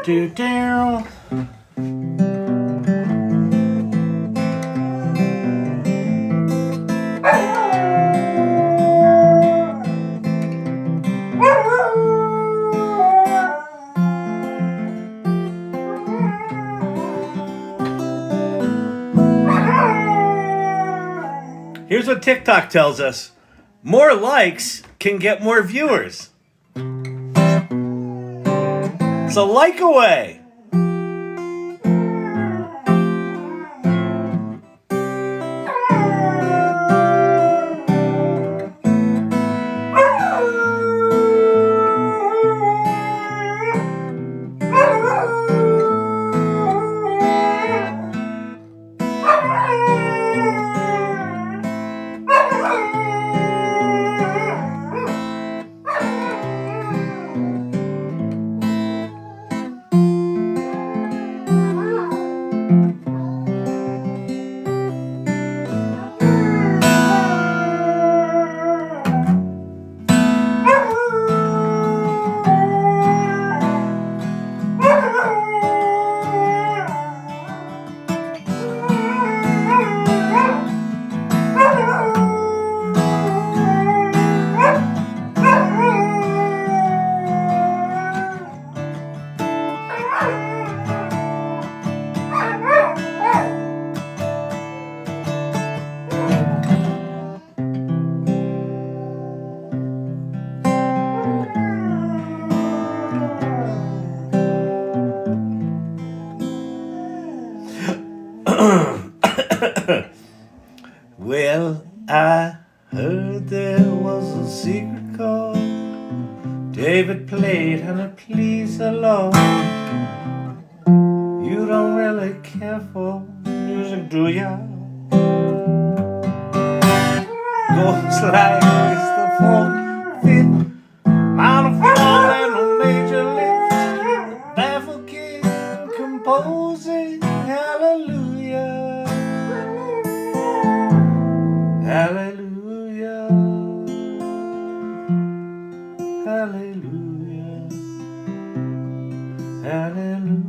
do do. Here's what TikTok tells us. More likes can get more viewers. So like away. Well, I heard there was a secret chord David played and it pleased the Lord. You don't really care for music, do ya? Goes like it's the fourth, fifth, minor fall and a major lift. Baffled king composing hallelujah. Hallelujah, hallelujah, hallelujah,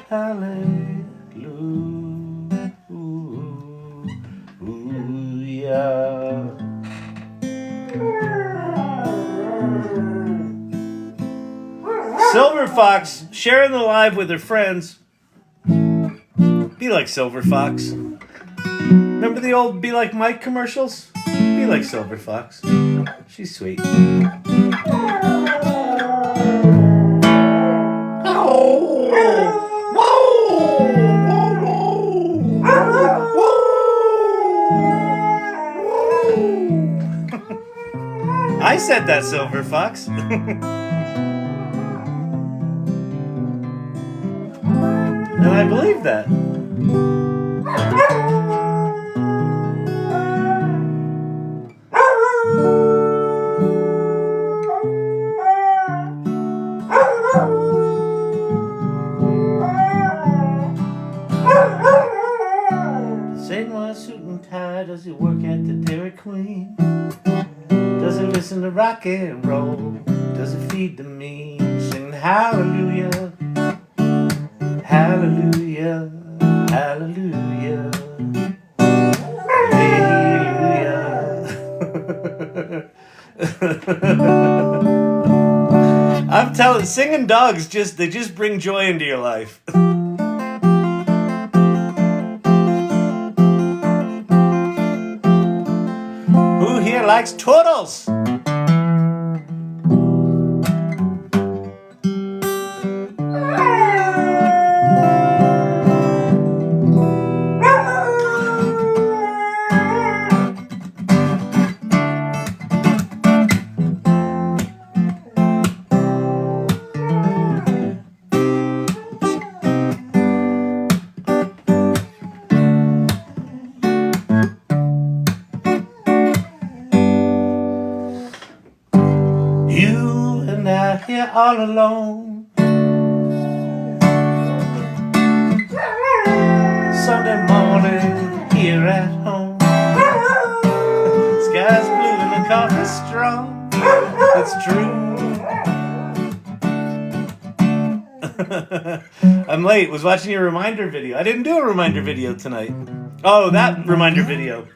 hallelujah. Silver Fox sharing the live with her friends. Be like Silver Fox. Remember the old Be Like Mike commercials? Be like Silver Fox. She's sweet. I said that, Silver Fox. And I believe that. Satan wears suit and tie. Does he work at the Dairy Queen? Does he listen to rock and roll? Does he feed the mean? Sing hallelujah, hallelujah, hallelujah, hallelujah. I'm telling, singing dogs they just bring joy into your life. Who here likes turtles? You and I here all alone. Sunday morning here at home. Sky's blue and the coffee's strong. It's true. I'm late. Was watching your reminder video. I didn't do a reminder video tonight. Oh, that reminder video.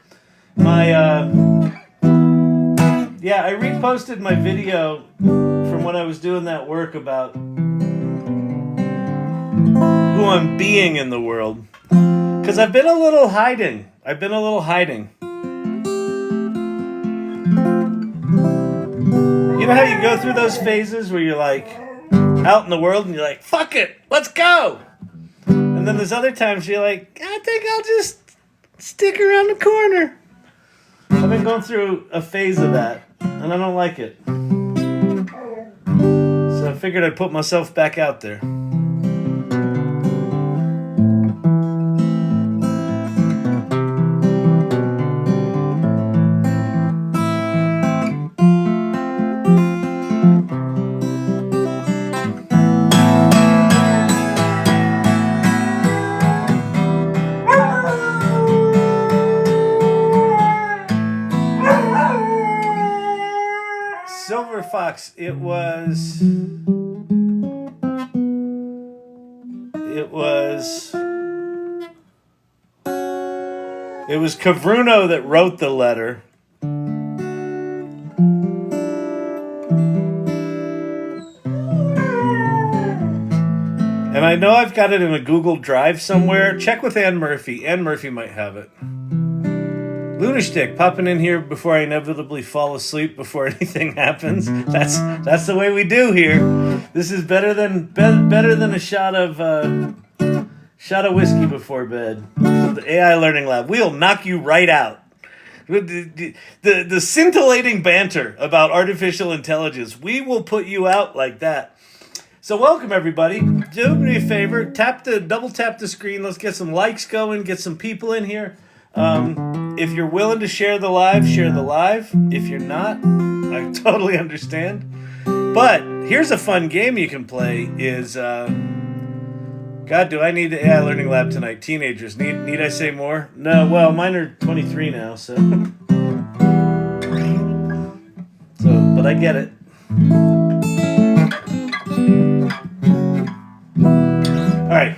Yeah, I reposted my video from when I was doing that work about who I'm being in the world. Because I've been a little hiding. You know how you go through those phases where you're like out in the world and you're like, fuck it, let's go. And then there's other times you're like, I think I'll just stick around the corner. I've been going through a phase of that, and I don't like it. So I figured I'd put myself back out there. Silver Fox, it was Cavruno that wrote the letter. And I know I've got it in a Google Drive somewhere. Check with Ann Murphy. Ann Murphy might have it. Lunashtick popping in here before I inevitably fall asleep before anything happens. That's the way we do here. This is better than a shot of whiskey before bed. The AI Learning Lab. We'll knock you right out. The scintillating banter about artificial intelligence. We will put you out like that. So welcome everybody. Do me a favor. Double tap the screen. Let's get some likes going. Get some people in here. If you're willing to share the live, share the live. If you're not, I totally understand. But here's a fun game you can play is, God, do I need the AI Learning Lab tonight? Teenagers, need I say more? No, well, mine are 23 now, so. But I get it. All right.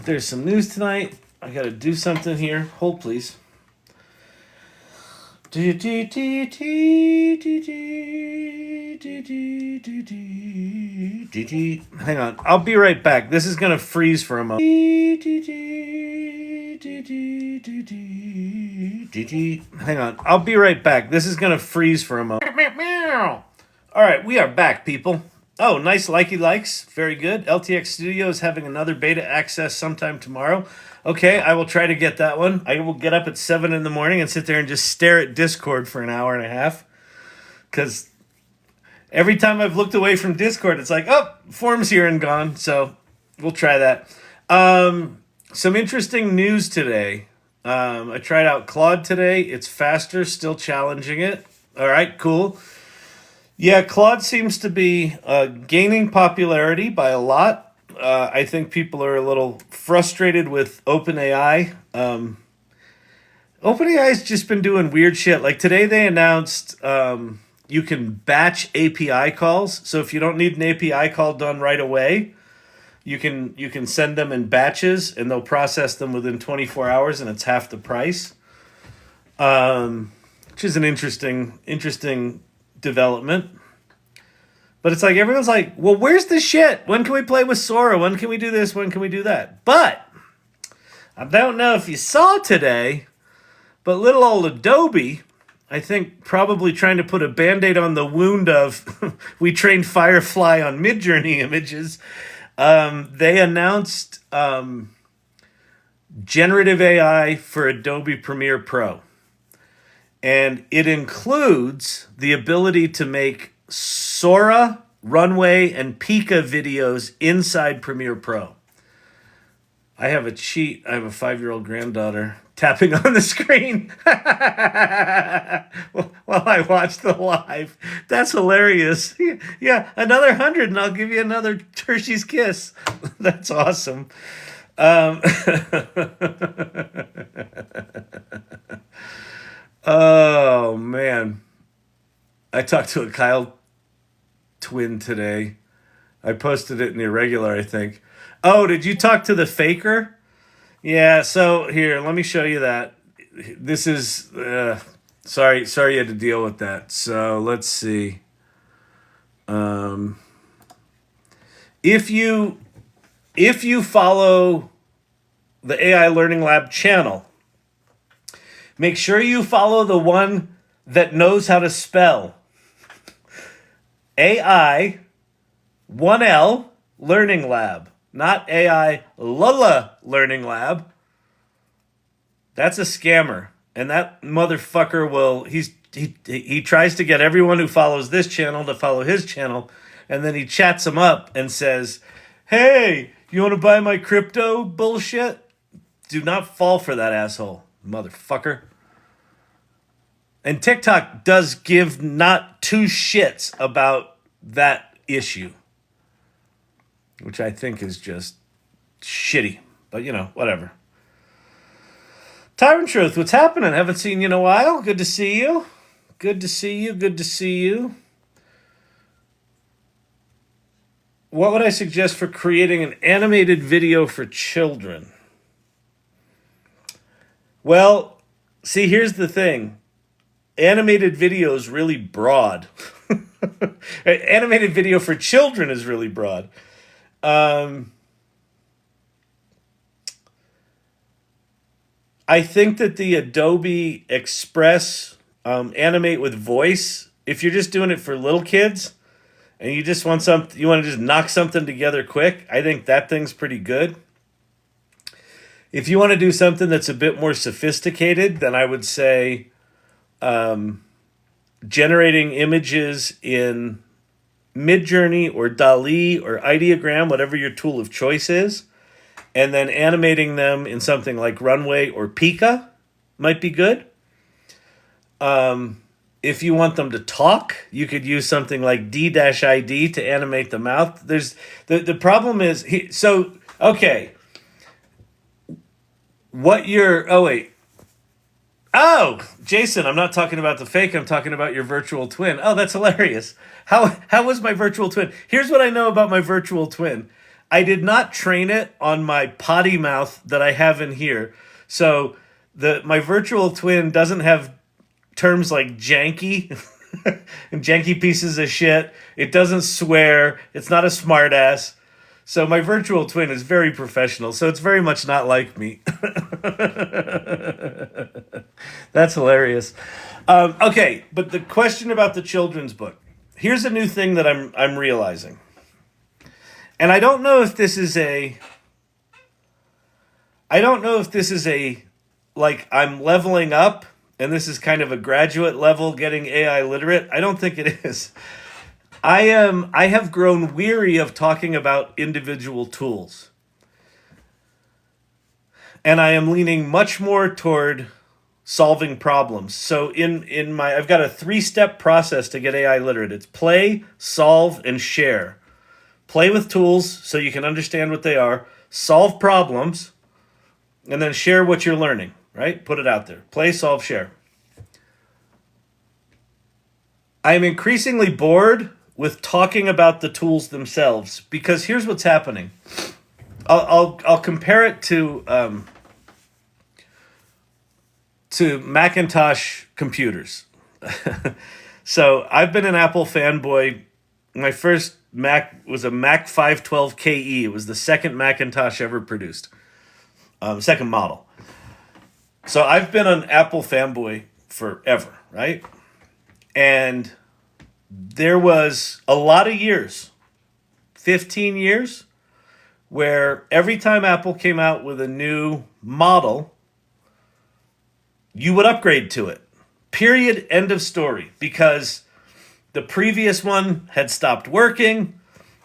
There's some news tonight. I gotta do something here. Hold, please. Hang on. I'll be right back. This is gonna freeze for a moment. Hang on. I'll be right back. This is gonna freeze for a moment. All right, we are back, people. Oh, nice likey likes. Very good. LTX Studio is having another beta access sometime tomorrow. Okay, I will try to get that one. I will get up at 7 in the morning and sit there and just stare at Discord for an hour and a half. Because every time I've looked away from Discord, it's like, oh, form's here and gone. So we'll try that. Some interesting news today. I tried out Claude today. It's faster, still challenging it. All right, cool. Yeah, Claude seems to be gaining popularity by a lot. I think people are a little frustrated with OpenAI. OpenAI's just been doing weird shit. Like today they announced you can batch API calls. So if you don't need an API call done right away, you can send them in batches and they'll process them within 24 hours and it's half the price. Which is an interesting development. But it's like everyone's like, well, where's the shit? When can we play with Sora? When can we do this? When can we do that? But I don't know if you saw today, but little old Adobe, I think probably trying to put a Band-Aid on the wound of we trained Firefly on Midjourney images. They announced generative AI for Adobe Premiere Pro. And it includes the ability to make Sora, Runway, and Pika videos inside Premiere Pro. I have a cheat. I have a 5-year-old granddaughter tapping on the screen while I watch the live. That's hilarious. Yeah, another 100 and I'll give you another Hershey's Kiss. That's awesome. Oh, man. I talked to a Kyle twin today. I posted it in the irregular, I think. Oh, did you talk to the faker? Yeah, so here, let me show you that. This is sorry you had to deal with that. So let's see. If you follow the AI Learning Lab channel, make sure you follow the one that knows how to spell. AI 1L Learning Lab, not AI Lula Learning Lab. That's a scammer, and that motherfucker will. He tries to get everyone who follows this channel to follow his channel, and then he chats them up and says, "Hey, you want to buy my crypto bullshit?" Do not fall for that asshole, motherfucker. And TikTok does give not two shits about that issue, which I think is just shitty. But, whatever. Tyrant Truth, what's happening? Haven't seen you in a while. Good to see you. Good to see you. Good to see you. What would I suggest for creating an animated video for children? Well, see, here's the thing. Animated video is really broad. Animated video for children is really broad. I think that the Adobe Express Animate with Voice, if you're just doing it for little kids and you just want you want to just knock something together quick, I think that thing's pretty good. If you want to do something that's a bit more sophisticated, then I would say generating images in Midjourney or DALL-E or Ideogram, whatever your tool of choice is, and then animating them in something like Runway or Pika might be good. If you want them to talk, you could use something like D-ID to animate the mouth. There's the problem is, okay. Oh, Jason, I'm not talking about the fake. I'm talking about your virtual twin. Oh, that's hilarious. How was my virtual twin? Here's what I know about my virtual twin. I did not train it on my potty mouth that I have in here. So my virtual twin doesn't have terms like janky and janky pieces of shit. It doesn't swear. It's not a smartass. So my virtual twin is very professional. So it's very much not like me. That's hilarious. Okay, but the question about the children's book. Here's a new thing that I'm realizing. And I don't know if this is like I'm leveling up and this is kind of a graduate level getting AI literate. I don't think it is. I have grown weary of talking about individual tools. And I am leaning much more toward solving problems. So I've got a 3-step process to get AI literate. It's play, solve, and share. Play with tools so you can understand what they are, solve problems, and then share what you're learning, right? Put it out there. Play, solve, share. I'm increasingly bored with talking about the tools themselves because here's what's happening. I'll compare it to Macintosh computers. So I've been an Apple fanboy. My first Mac was a Mac 512 KE. It was the second Macintosh ever produced. Second model. So I've been an Apple fanboy forever, right? And there was a lot of years, 15 years, where every time Apple came out with a new model, you would upgrade to it. Period. End of story. Because the previous one had stopped working.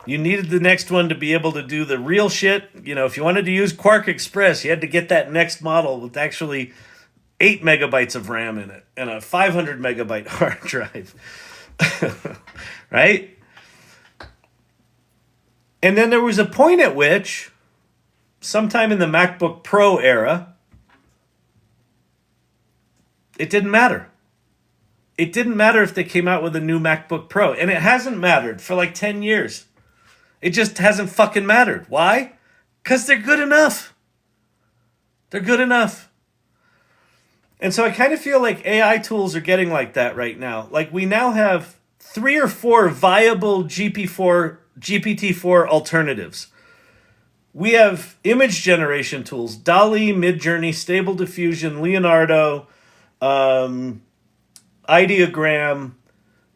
You needed the next one to be able to do the real shit. If you wanted to use Quark Express, you had to get that next model with actually 8 megabytes of RAM in it and a 500 megabyte hard drive. Right? And then there was a point at which, sometime in the MacBook Pro era, it didn't matter. it didn't matter if they came out with a new MacBook Pro, and it hasn't mattered for like 10 years. It just hasn't fucking mattered. Why? Because they're good enough. They're good enough. And so I kind of feel like AI tools are getting like that right now. Like we now have 3 or 4 viable GPT-4 alternatives. We have image generation tools: DALL-E, Midjourney, Stable Diffusion, Leonardo, Ideogram,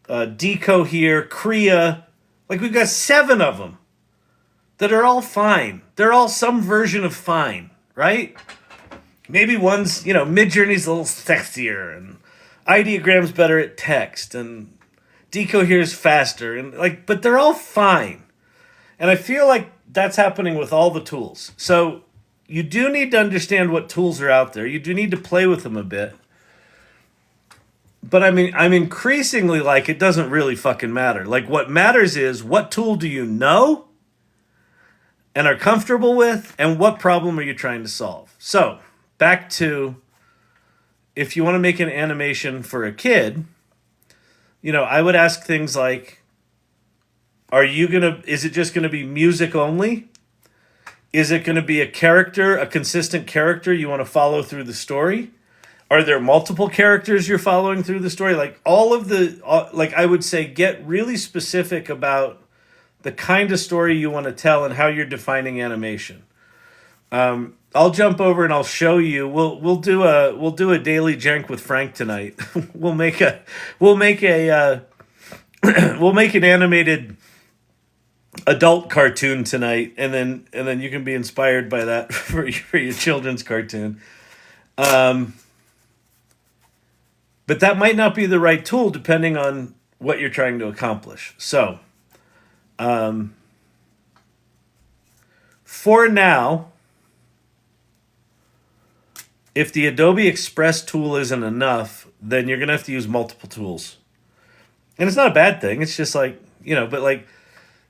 Decohere, Krea. Like we've got 7 of them that are all fine. They're all some version of fine, right? Maybe one's, Midjourney's a little sexier, and Ideogram's better at text, and Decohere's faster, and but they're all fine. And I feel like that's happening with all the tools. So you do need to understand what tools are out there. You do need to play with them a bit. But I'm increasingly like, it doesn't really fucking matter. Like what matters is, what tool do you know and are comfortable with, and what problem are you trying to solve? So back to, if you want to make an animation for a kid, I would ask things like, is it just going to be music only? Is it going to be a consistent character you want to follow through the story? Are there multiple characters you're following through the story? Like I would say, get really specific about the kind of story you want to tell and how you're defining animation. I'll jump over and I'll show you. We'll do a daily jank with Frank tonight. we'll make an animated adult cartoon tonight, and then you can be inspired by that for your children's cartoon. But that might not be the right tool depending on what you're trying to accomplish. So, for now, if the Adobe Express tool isn't enough, then you're going to have to use multiple tools. And it's not a bad thing. It's just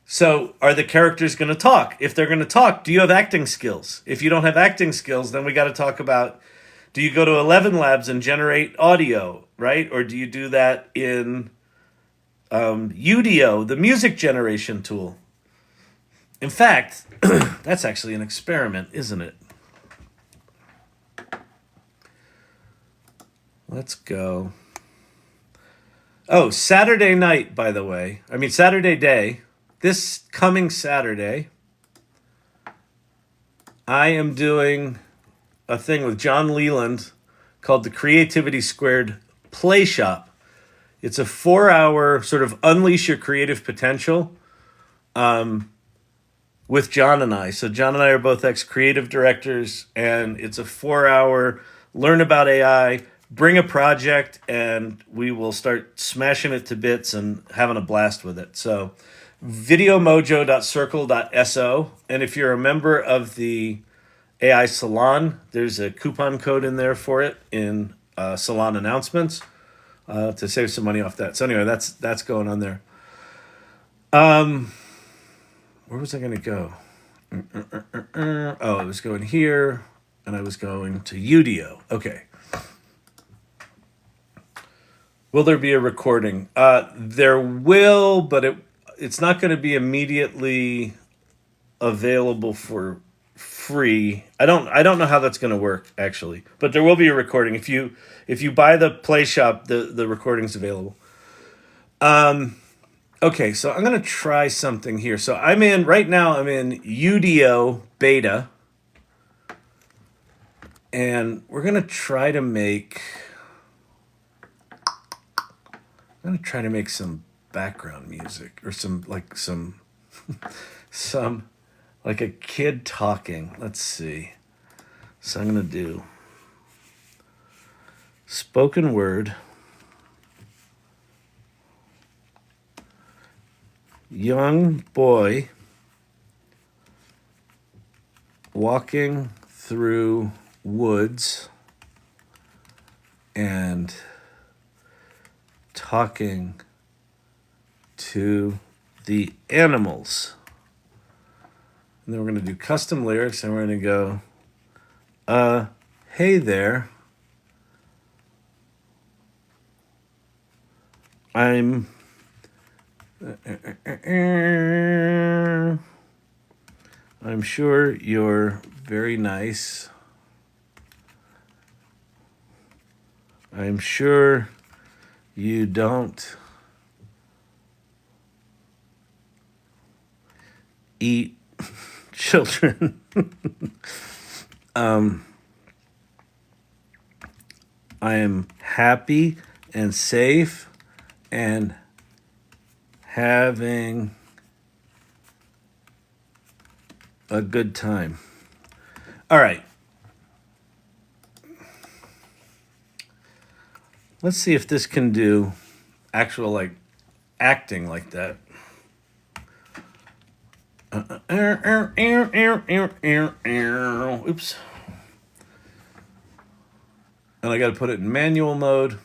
so are the characters going to talk? If they're going to talk, do you have acting skills? If you don't have acting skills, then we got to talk about, do you go to 11 Labs and generate audio, right? Or do you do that in Udio, the music generation tool? In fact, that's actually an experiment, isn't it? Let's go. Oh, Saturday night, by the way. Saturday day. This coming Saturday, I am doing a thing with John Leland called the Creativity Squared Play Shop. It's a 4-hour sort of unleash your creative potential with John and I. So John and I are both ex-creative directors, and it's a 4-hour learn about AI, bring a project, and we will start smashing it to bits and having a blast with it. So videomojo.circle.so, and if you're a member of the AI Salon, there's a coupon code in there for it in Salon announcements to save some money off that. So anyway, that's going on there. Where was I going to go? Oh, I was going here, and I was going to Udio. Okay. Will there be a recording? There will, but it's not going to be immediately available for free. I don't know how that's going to work actually, but there will be a recording. If you buy the Play Shop, the recording's available. Okay, so I'm going to try something here. So I'm in Udio beta, and we're going to try to make some background music or some like a kid talking. Let's see. So I'm going to do spoken word, young boy walking through woods and talking to the animals. And then we're going to do custom lyrics, and we're going to go, hey there. I'm I'm sure you're very nice. I'm sure you don't eat children. I am happy and safe and having a good time. All right. Let's see if this can do actual like acting like that. Oops. And I got to put it in manual mode.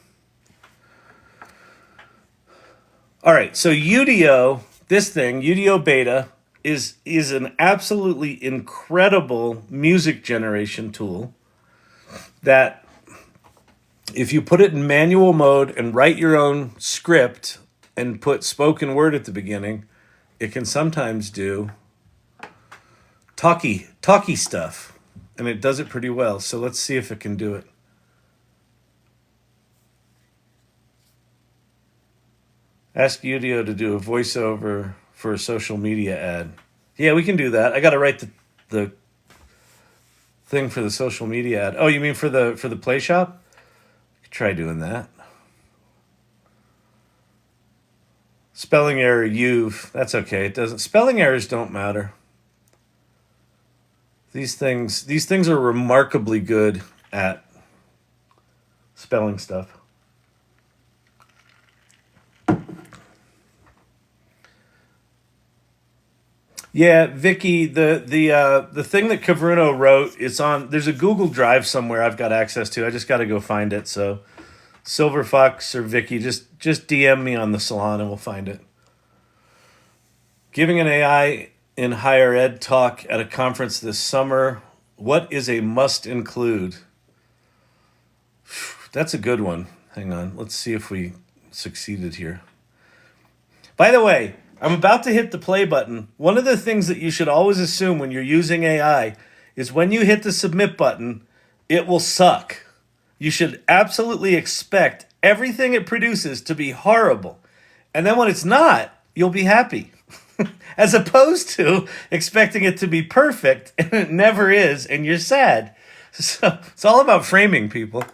All right, so Udio, this thing, Udio Beta, is an absolutely incredible music generation tool that if you put it in manual mode and write your own script and put spoken word at the beginning, it can sometimes do talky stuff, and it does it pretty well. So let's see if it can do it. Ask Udio to do a voiceover for a social media ad. Yeah, we can do that. I got to write the thing for the social media ad. Oh, you mean for the Play Shop? Try doing that. Spelling error, you've. That's okay. It doesn't. Spelling errors don't matter. These things are remarkably good at spelling stuff. Yeah, Vicky, the thing that Cavruno wrote, it's on. There's a Google Drive somewhere I've got access to. I just got to go find it. So, Silver Fox or Vicky, just DM me on the salon and we'll find it. Giving an AI in higher ed talk at a conference this summer. What is a must include? That's a good one. Hang on. Let's see if we succeeded here. By the way, I'm about to hit the play button. One of the things that you should always assume when you're using AI is when you hit the submit button, it will suck. You should absolutely expect everything it produces to be horrible. And then when it's not, you'll be happy. As opposed to expecting it to be perfect and it never is and you're sad. So it's all about framing, people.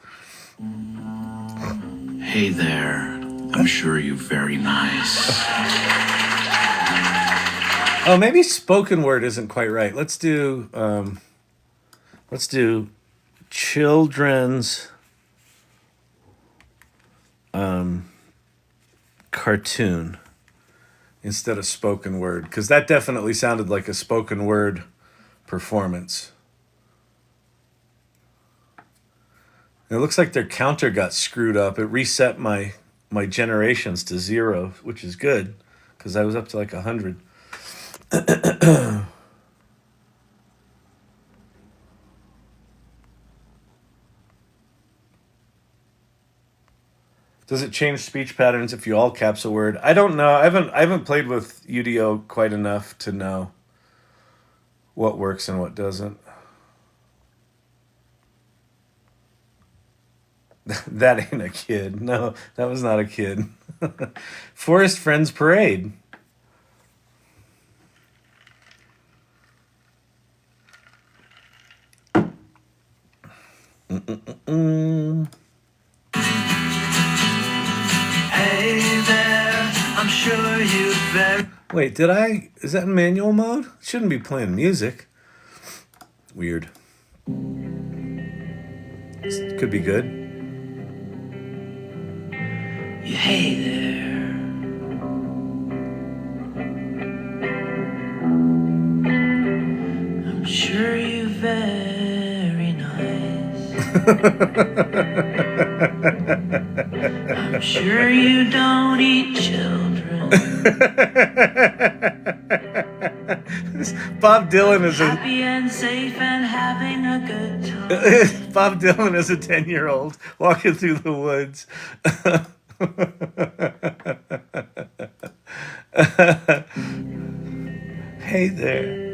Hey there. I'm sure you're very nice. Oh, maybe spoken word isn't quite right. Let's do children's cartoon instead of spoken word, because that definitely sounded like a spoken word performance. It looks like their counter got screwed up. It reset my generations to 0, which is good because I was up to like 100. Does it change speech patterns if you all caps a word? I don't know. I haven't played with Udio quite enough to know what works and what doesn't. That ain't a kid. No, that was not a kid. Forest Friends Parade. Hey there, I'm sure you're very... Wait, is that in manual mode? Shouldn't be playing music. Weird. This could be good. Hey there. I'm sure you're very nice. I'm sure you don't eat children. Bob Dylan is Happy and safe and having a good time. Bob Dylan is a 10-year-old walking through the woods. Hey there.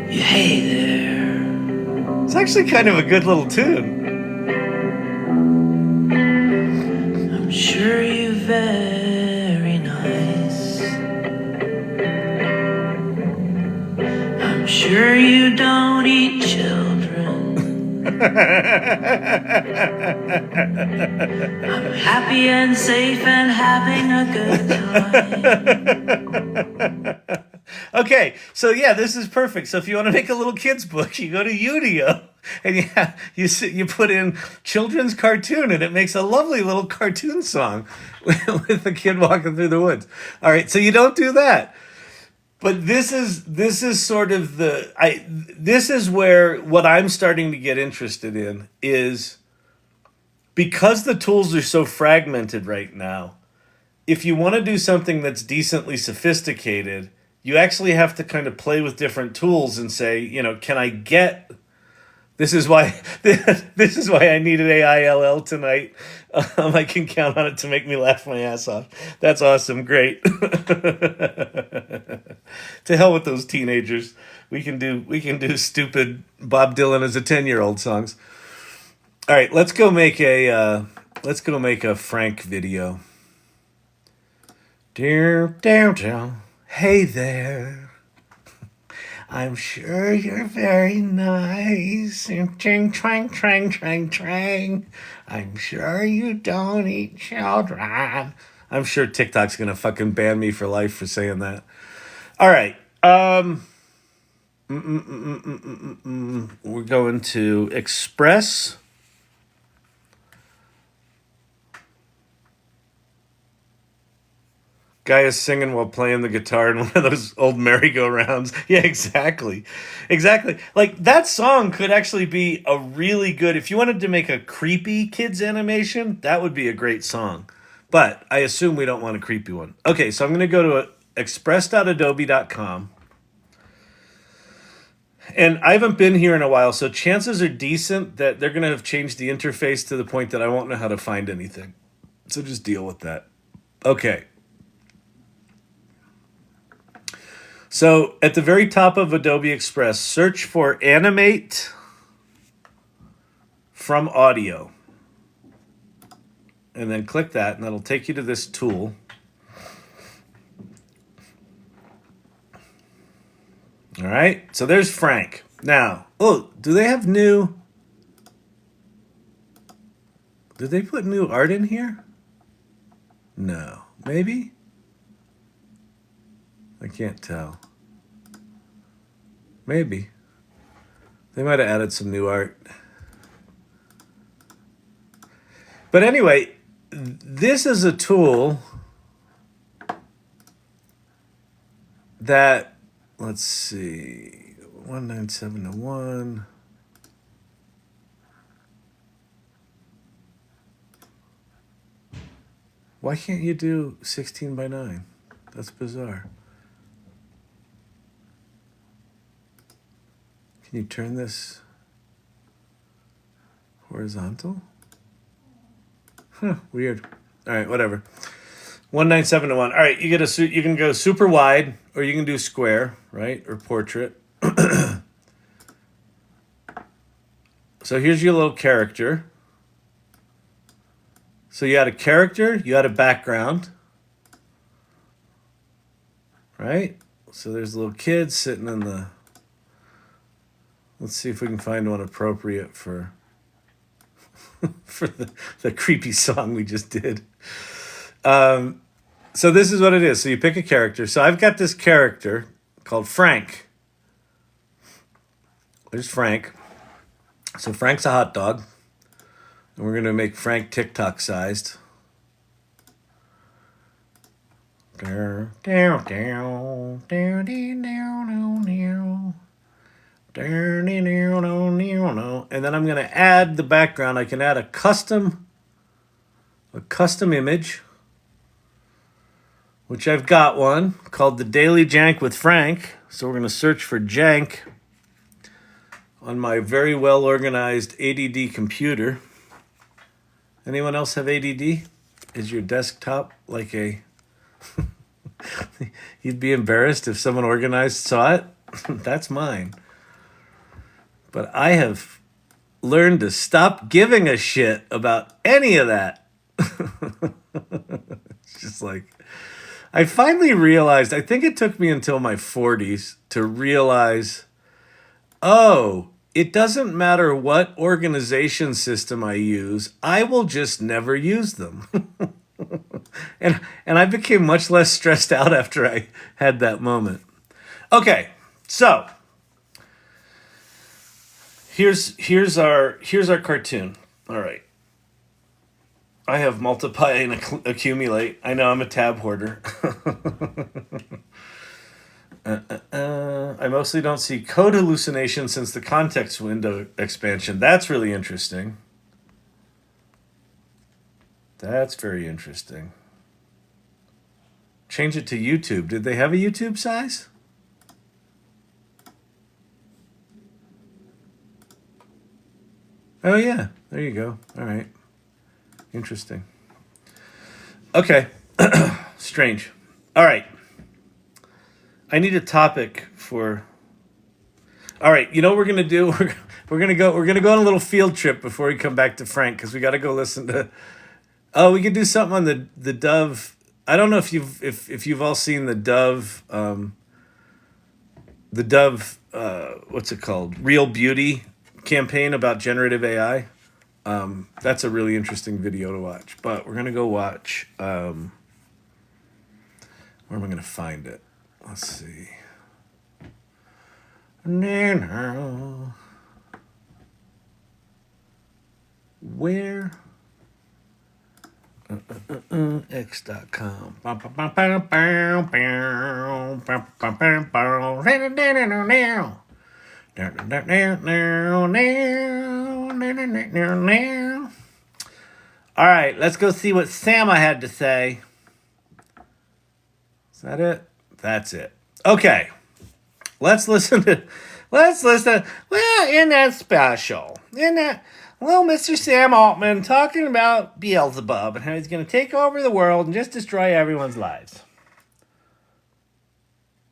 Hey there. It's actually kind of a good little tune. I'm sure you're very nice. I'm sure you don't eat children. I'm happy and safe and having a good time. Okay, so yeah, this is perfect. So if you want to make a little kids book, you go to Udio and you put in children's cartoon, and it makes a lovely little cartoon song with a kid walking through the woods. All right, so you don't do that. But this is sort of this is where what I'm starting to get interested in is, because the tools are so fragmented right now. If you want to do something that's decently sophisticated, you actually have to kind of play with different tools and say, can I get? This is why I needed AILL tonight. I can count on it to make me laugh my ass off. That's awesome. Great. To hell with those teenagers. We can do stupid Bob Dylan as a 10-year-old songs. All right, let's go make a Frank video. Dear downtown, hey there. I'm sure you're very nice. Ching, twang, twang, twang, twang. I'm sure you don't eat children. I'm sure TikTok's gonna fucking ban me for life for saying that. All right. We're going to Express. Guy is singing while playing the guitar in one of those old merry-go-rounds. Yeah, exactly. Like, that song could actually be a really good... If you wanted to make a creepy kids animation, that would be a great song. But I assume we don't want a creepy one. Okay, so I'm going to go to express.adobe.com. And I haven't been here in a while, so chances are decent that they're going to have changed the interface to the point that I won't know how to find anything. So just deal with that. Okay. So at the very top of Adobe Express, search for Animate from Audio. And then click that, and that'll take you to this tool. All right, so there's Frank. Now, do they have new... Did they put new art in here? No. Maybe? I can't tell. Maybe. They might have added some new art. But anyway, this is a tool that, let's see, 19701. Why can't you do 16 by 9? That's bizarre. Can you turn this horizontal? Huh, weird. All right, whatever. 19701. All right, you can go super wide, or you can do square, right? Or portrait. So here's your little character. So you had a character, you had a background. Right? So there's a little kid sitting in the... Let's see if we can find one appropriate for the creepy song we just did. So this is what it is. So you pick a character. So I've got this character called Frank. There's Frank. So Frank's a hot dog. And we're going to make Frank TikTok sized. And then I'm going to add the background. I can add a custom image, which I've got one called the Daily Jank with Frank. So we're going to search for Jank on my very well organized ADD computer. Anyone else have ADD? Is your desktop like a... You'd be embarrassed if someone organized saw it? That's mine. But I have learned to stop giving a shit about any of that. It's just like... I finally realized, I think it took me until my 40s to realize, oh, it doesn't matter what organization system I use, I will just never use them. and I became much less stressed out after I had that moment. Okay, so here's our cartoon. All right. I have multiply and accumulate. I know I'm a tab hoarder. I mostly don't see code hallucination since the context window expansion. That's really interesting. That's very interesting. Change it to YouTube. Did they have a YouTube size? Oh, yeah. There you go. All right. Interesting. Okay. Strange. All right. I need a topic for... All right. You know what we're going to do? We're going to go on a little field trip before we come back to Frank, because we got to go listen to... Oh, we could do something on the Dove. I don't know if you've all seen the Dove, what's it called? Real Beauty campaign about generative AI. That's a really interesting video to watch. But we're gonna go watch. Where am I gonna find it? Let's see. Where? X.com. All right, let's go see what Sam had to say. Is that it? That's it. Okay. Let's listen. Well, in that special, Mr. Sam Altman talking about Beelzebub and how he's going to take over the world and just destroy everyone's lives.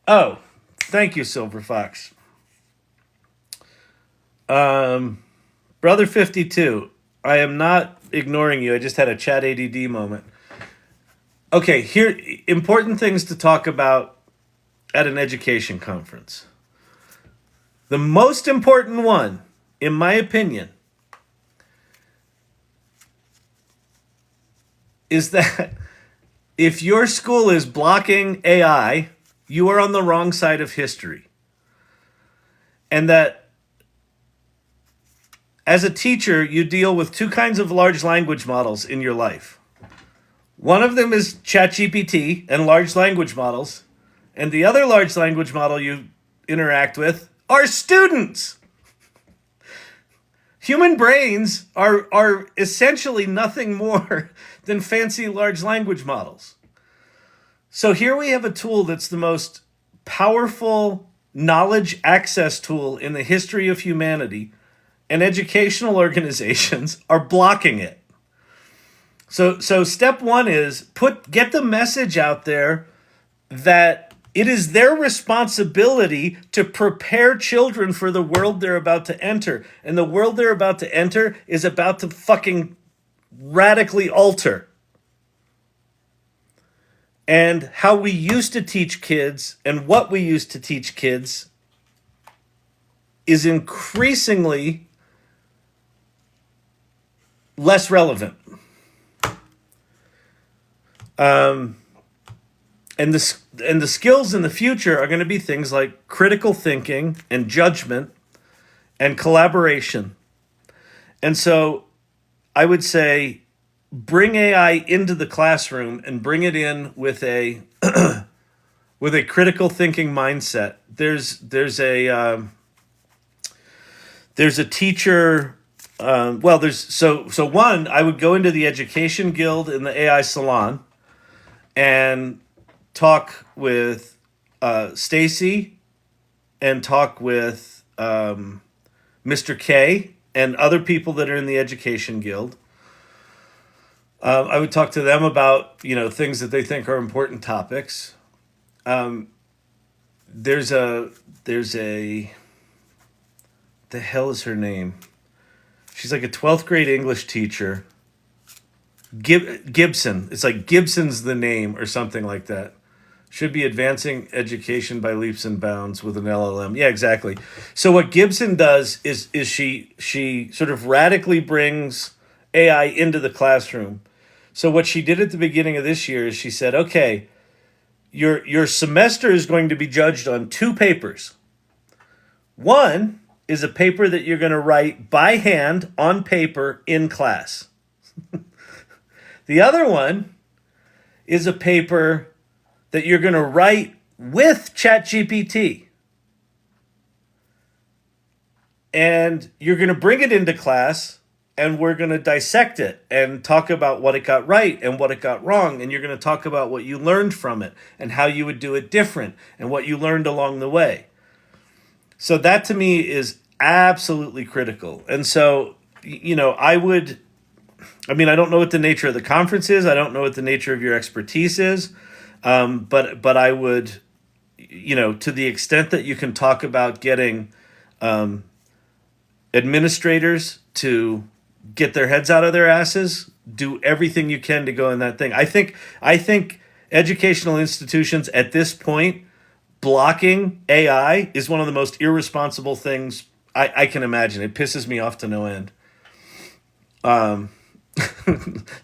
Oh, thank you, Silver Fox. Brother 52, I am not ignoring you. I just had a chat ADD moment. Okay, here, important things to talk about at an education conference. The most important one, in my opinion, is that if your school is blocking AI, you are on the wrong side of history. And that as a teacher, you deal with two kinds of large language models in your life. One of them is ChatGPT and large language models. And the other large language model you interact with are students. Human brains are essentially nothing more than fancy large language models. So here we have a tool that's the most powerful knowledge access tool in the history of humanity, and educational organizations are blocking it. So step one is get the message out there that it is their responsibility to prepare children for the world they're about to enter. And the world they're about to enter is about to fucking radically alter. And how we used to teach kids and what we used to teach kids is increasingly less relevant. And the skills in the future are going to be things like critical thinking and judgment and collaboration. And so I would say bring AI into the classroom and bring it in with a with a critical thinking mindset. There's a teacher. One, I would go into the Education Guild in the AI Salon and talk with Stacy and talk with Mr. K and other people that are in the Education Guild. I would talk to them about, things that they think are important topics. There's a, the hell is her name? She's like a 12th grade English teacher. Gibson. It's like Gibson's the name or something like that. Should be advancing education by leaps and bounds with an LLM. Yeah, exactly. So what Gibson does is she sort of radically brings AI into the classroom. So what she did at the beginning of this year is she said, okay, your semester is going to be judged on two papers. One is a paper that you're going to write by hand on paper in class. The other one is a paper that you're going to write with ChatGPT. And you're going to bring it into class, and we're going to dissect it and talk about what it got right and what it got wrong. And you're going to talk about what you learned from it and how you would do it different and what you learned along the way. So that to me is absolutely critical. And so, I don't know what the nature of the conference is. I don't know what the nature of your expertise is. But I would, to the extent that you can talk about getting administrators to get their heads out of their asses, do everything you can to go in that thing. I think educational institutions at this point, blocking AI is one of the most irresponsible things I can imagine. It pisses me off to no end.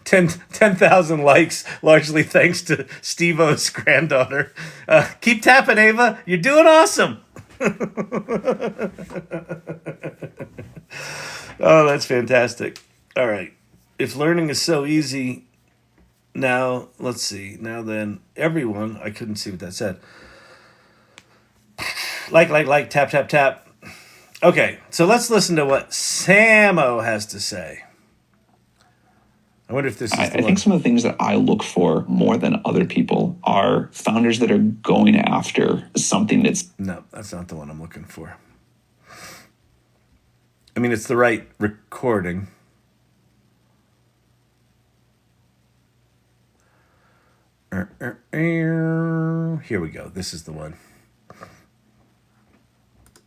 10,000 likes, largely thanks to Steve-O's granddaughter. Keep tapping, Ava. You're doing awesome. Oh, that's fantastic. All right. If learning is so easy now, let's see. Now then, everyone, I couldn't see what that said. Like, tap, tap, tap. Okay, so let's listen to what Samo has to say. I wonder if this is I think some of the things that I look for more than other people are founders that are going after something that's... No, that's not the one I'm looking for. I mean, it's the right recording. Here we go. This is the one.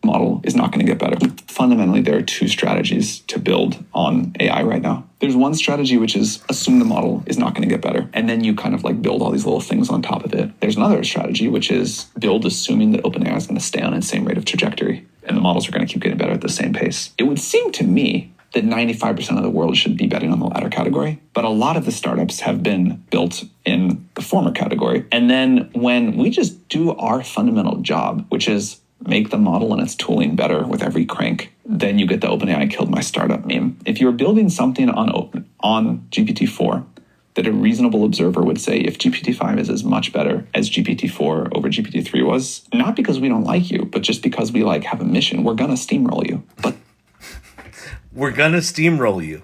Model is not going to get better. Fundamentally, there are two strategies to build on AI right now. There's one strategy, which is assume the model is not going to get better. And then you kind of like build all these little things on top of it. There's another strategy, which is build assuming that OpenAI is going to stay on its same rate of trajectory. And the models are going to keep getting better at the same pace. It would seem to me that 95% of the world should be betting on the latter category. But a lot of the startups have been built in the former category. And then when we just do our fundamental job, which is make the model and its tooling better with every crank, then you get the OpenAI killed my startup meme. If you're building something on GPT-4 that a reasonable observer would say if GPT-5 is as much better as GPT-4 over GPT-3 was, not because we don't like you, but just because we have a mission, we're going to steamroll you. But we're going to steamroll you,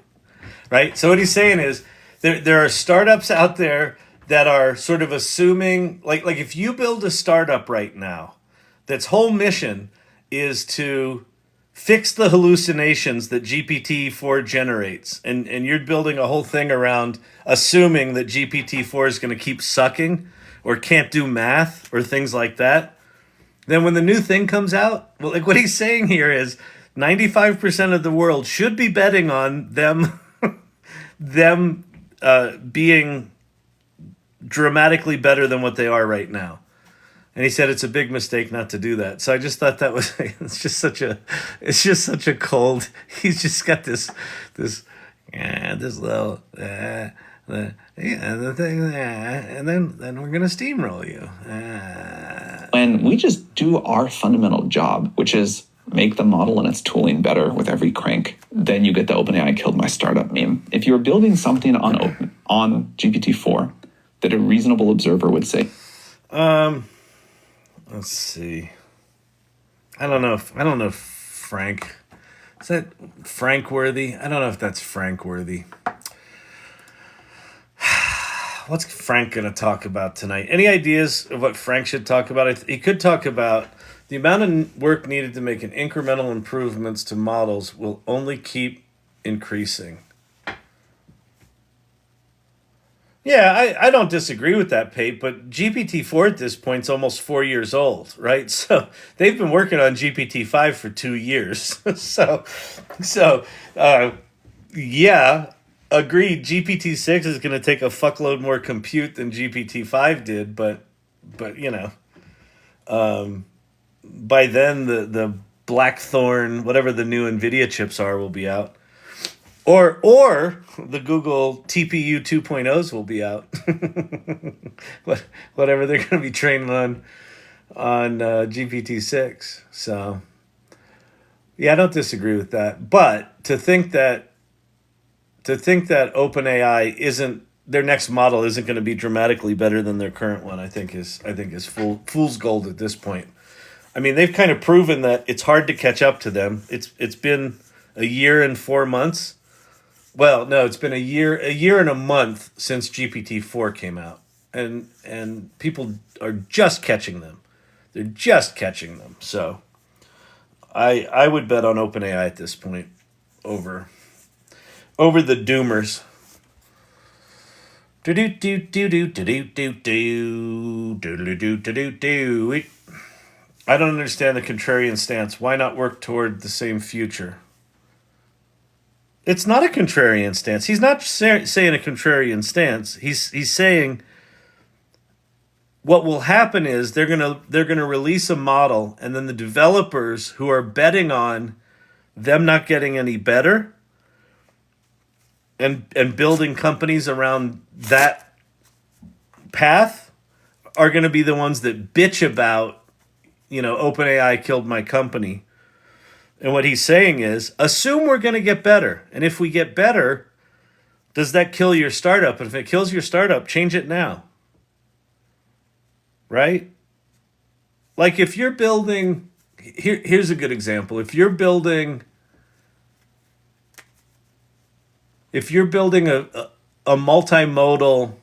right? So what he's saying is there are startups out there that are sort of assuming, like if you build a startup right now, that's whole mission is to fix the hallucinations that GPT-4 generates. And you're building a whole thing around assuming that GPT-4 is going to keep sucking or can't do math or things like that. Then when the new thing comes out, well, like what he's saying here is 95% of the world should be betting on them being dramatically better than what they are right now. And he said it's a big mistake not to do that. So I just thought that was it's just such a cold. He's just got this little the thing and then we're gonna steamroll you. When we just do our fundamental job, which is make the model and its tooling better with every crank, then you get the OpenAI killed my startup meme. If you're building something on GPT-4 that a reasonable observer would say, let's see. I don't know if Frank, is that Frank Worthy? I don't know if that's Frank Worthy. What's Frank going to talk about tonight? Any ideas of what Frank should talk about? He could talk about the amount of work needed to make an incremental improvements to models will only keep increasing. Yeah, I don't disagree with that, Pate, but GPT-4 at this point is almost 4 years old, right? So they've been working on GPT-5 for 2 years. So, uh, yeah, agreed. GPT-6 is going to take a fuckload more compute than GPT-5 did, but by then the Blackthorn, whatever the new NVIDIA chips are, will be out. Or the Google TPU 2.0s will be out. Whatever they're going to be training on GPT-6. So yeah, I don't disagree with that. But to think that OpenAI isn't their next model isn't going to be dramatically better than their current one, I think is fool's gold at this point. I mean, they've kind of proven that it's hard to catch up to them. It's been a year and 4 months. Well, no, it's been a year and a month since GPT-4 came out, and people are just catching them. They're just catching them. So I would bet on OpenAI at this point over the Doomers. Do do do do do do do do do do do do. I don't understand the contrarian stance. Why not work toward the same future? It's not a contrarian stance. He's not saying a contrarian stance. He's saying what will happen is they're gonna release a model, and then the developers who are betting on them not getting any better and building companies around that path are going to be the ones that bitch about, OpenAI killed my company. And what he's saying is, assume we're going to get better. And if we get better, does that kill your startup? And if it kills your startup, change it now. Right? Like if you're building, here's a good example. If you're building a multimodal,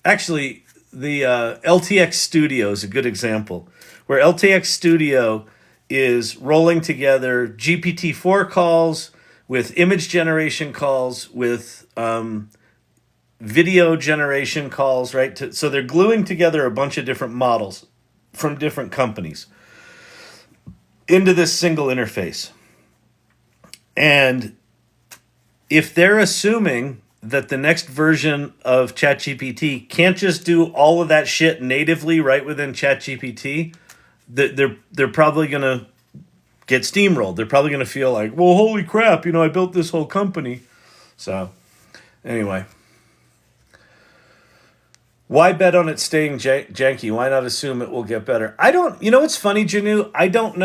actually the LTX Studio is a good example, where LTX Studio is rolling together GPT-4 calls with image generation calls with video generation calls, right? So they're gluing together a bunch of different models from different companies into this single interface. And if they're assuming that the next version of ChatGPT can't just do all of that shit natively right within ChatGPT, they're probably going to get steamrolled. They're probably going to feel like, well, holy crap, I built this whole company. So, anyway. Why bet on it staying janky? Why not assume it will get better? What's funny, Janu? I don't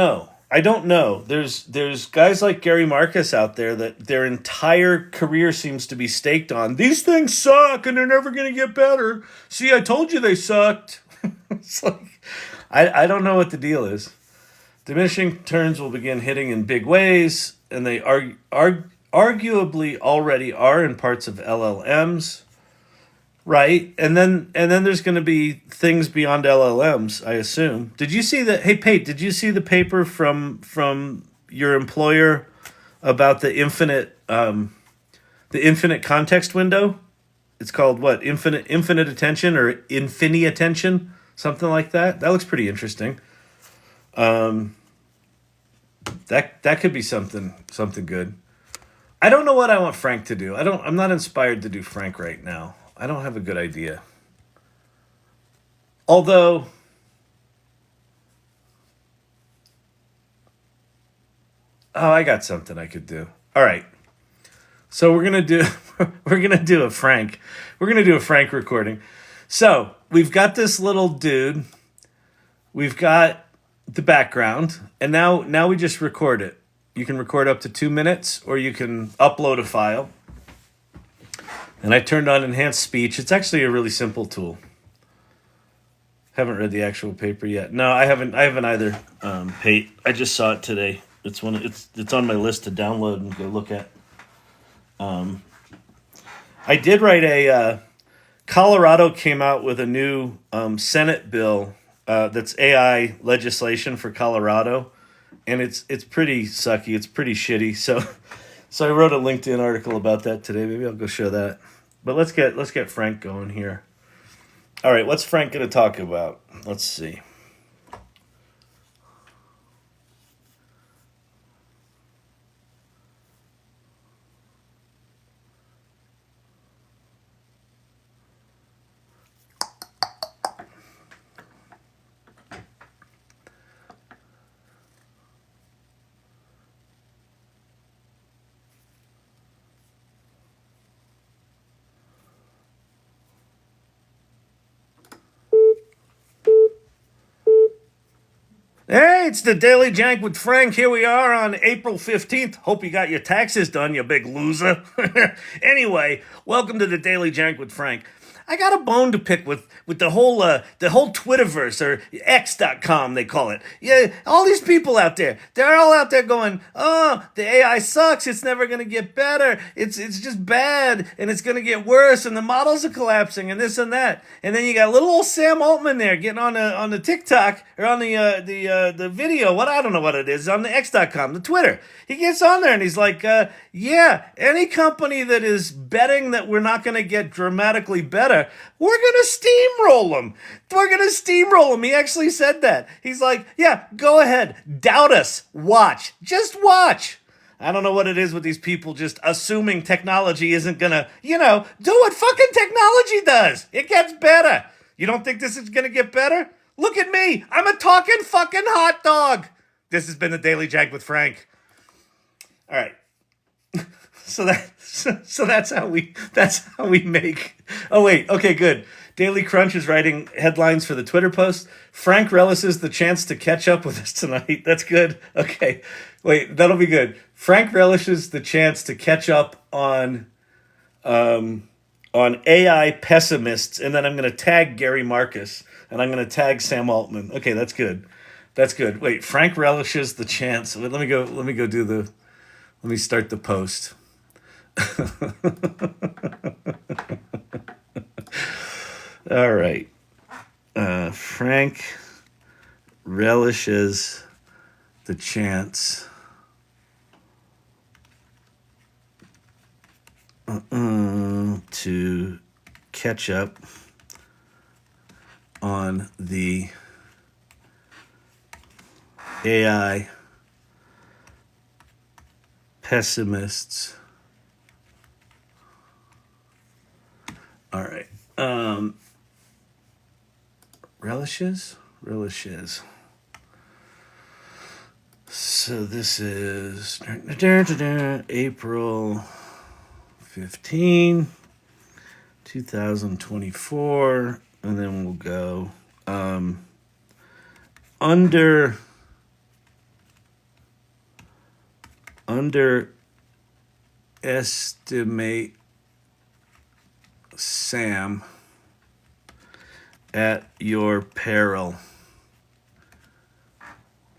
know. There's guys like Gary Marcus out there that their entire career seems to be staked on these things suck and they're never going to get better. See, I told you they sucked. It's like, I don't know what the deal is. Diminishing returns will begin hitting in big ways, and they arguably already are in parts of LLMs. Right, and then there's going to be things beyond LLMs, I assume. Did you see that? Hey, Pate, did you see the paper from your employer about the infinite context window? It's called what? Infinite attention or infini attention, something like that. That looks pretty interesting. That could be something good. I don't know what I want Frank to do. I'm not inspired to do Frank right now. I don't have a good idea. Although, I got something I could do. All right. So we're gonna do a Frank. We're gonna do a Frank recording. So we've got this little dude. We've got the background, and now we just record it. You can record up to 2 minutes, or you can upload a file. And I turned on enhanced speech. It's actually a really simple tool. Haven't read the actual paper yet. No, I haven't either. Pate, I just saw it today. It's on my list to download and go look at. I did write Colorado came out with a new Senate bill that's AI legislation for Colorado, and it's pretty sucky. It's pretty shitty. So I wrote a LinkedIn article about that today. Maybe I'll go show that. But let's get Frank going here. All right, what's Frank going to talk about? Let's see. Hey, it's the Daily Jank with Frank. Here we are on April 15th. Hope you got your taxes done, you big loser. Anyway, welcome to the Daily Jank with Frank. I got a bone to pick with the whole Twitterverse, or X.com they call it. Yeah, all these people out there, they're all out there going, oh, the AI sucks, it's never gonna get better, it's just bad, and it's gonna get worse, and the models are collapsing, and this and that. And then you got little old Sam Altman there getting on the TikTok, or on the video, I don't know what it is, on the X.com, the Twitter. He gets on there and he's like, yeah, any company that is betting that we're not gonna get dramatically better, we're going to steamroll them. We're going to steamroll them. He actually said that. He's like, yeah, go ahead. Doubt us. Watch. Just watch. I don't know what it is with these people just assuming technology isn't going to, do what fucking technology does. It gets better. You don't think this is going to get better? Look at me. I'm a talking fucking hot dog. This has been the Daily Jank with Frank. All right. So that's how we make. Oh wait, okay, good. Daily Crunch is writing headlines for the Twitter post. Frank relishes the chance to catch up with us tonight. That's good. Okay, wait, that'll be good. Frank relishes the chance to catch up on AI pessimists, and then I'm going to tag Gary Marcus, and I'm going to tag Sam Altman. Okay, that's good. That's good. Wait, Frank relishes the chance. Let me start the post. All right. Frank relishes the chance to catch up on the AI pessimists. All right. Relishes. So this is April 15, 2024, and then we'll go underestimate Sam at your peril.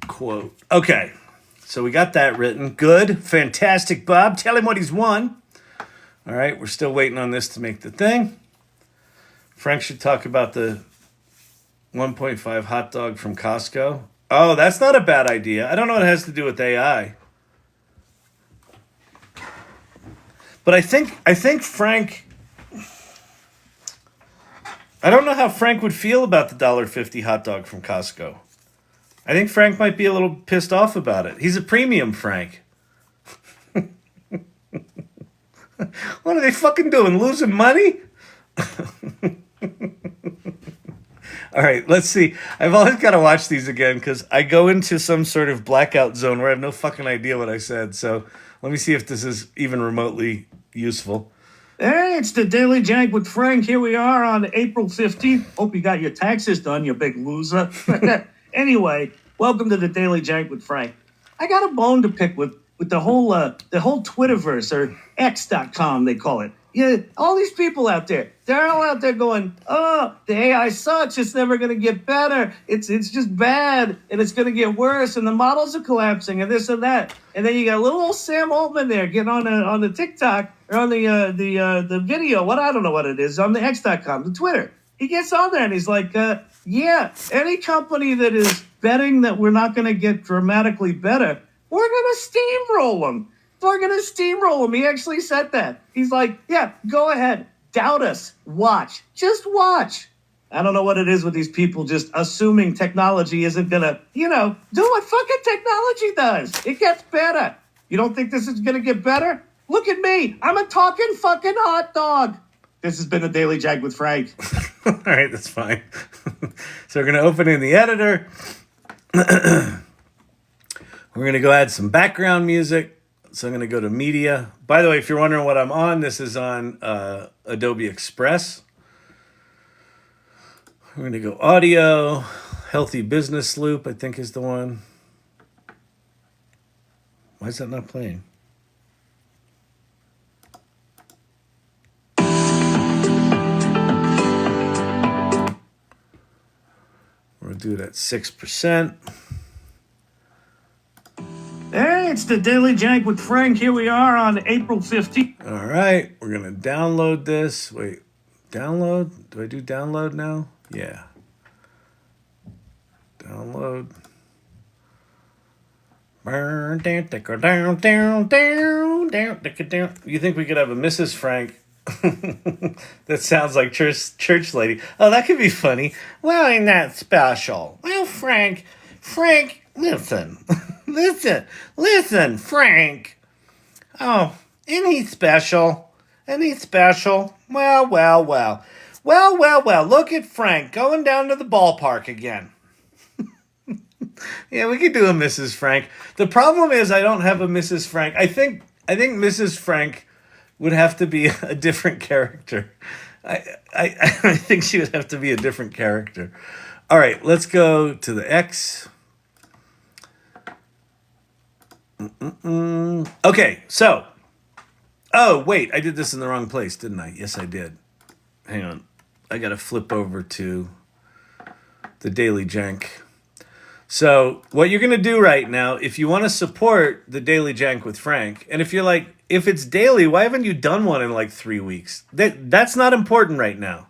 Quote. Okay, so we got that written. Good, fantastic, Bob. Tell him what he's won. All right, we're still waiting on this to make the thing. Frank should talk about the 1.5 hot dog from Costco. Oh, that's not a bad idea. I don't know what it has to do with AI. But I think Frank, I don't know how Frank would feel about the $1.50 hot dog from Costco. I think Frank might be a little pissed off about it. He's a premium Frank. What are they fucking doing? Losing money? All right, let's see. I've always got to watch these again because I go into some sort of blackout zone where I have no fucking idea what I said. So let me see if this is even remotely useful. Hey, it's the Daily Jank with Frank. Here we are on April 15th. Hope you got your taxes done, you big loser. Anyway, welcome to the Daily Jank with Frank. I got a bone to pick with the whole Twitterverse, or X.com they call it. Yeah, all these people out there, they're all out there going, oh, the AI sucks, it's never going to get better, it's just bad, and it's going to get worse, and the models are collapsing, and this and that. And then you got little old Sam Altman there getting on the TikTok, or on the video, I don't know what it is, on the X.com, the Twitter. He gets on there and he's like, yeah, any company that is betting that we're not going to get dramatically better, we're going to steamroll them. We're going to steamroll them. He actually said that. He's like, yeah, go ahead. doubt us. Watch. Just watch. I don't know what it is with these people just assuming technology isn't gonna, do what fucking technology does. It gets better. You don't think this is gonna get better? Look at me. I'm a talking fucking hot dog. This has been the Daily Jag with Frank. All right, that's fine. So we're going to open in the editor. We're going to go add some background music. So I'm going to go to media. By the way, if you're wondering what I'm on, this is on Adobe Express. We're going to go audio. Healthy Business Loop, I think, is the one. Why is that not playing? We're going to do it at 6%. Hey, it's the Daily Jag with Frank. Here we are on April 15th. All right, we're going to download this. Wait, download? Do I do download now? Yeah. Download. You think we could have a Mrs. Frank? That sounds like church lady. Oh, that could be funny. Well, ain't that special? Well, Frank, listen. listen, Frank. Oh, isn't he special? Well. Look at Frank going down to the ballpark again. Yeah, we could do a Mrs. Frank. The problem is I don't have a Mrs. Frank. I think Mrs. Frank would have to be a different character. I think she would have to be a different character. All right, let's go to the X. Okay, so. Oh, wait, I did this in the wrong place, didn't I? Yes, I did. Hang on. I got to flip over to the Daily Jank. So what you're going to do right now, if you want to support the Daily Jank with Frank, and if you're like, if it's daily, why haven't you done one in like 3 weeks? That's not important right now.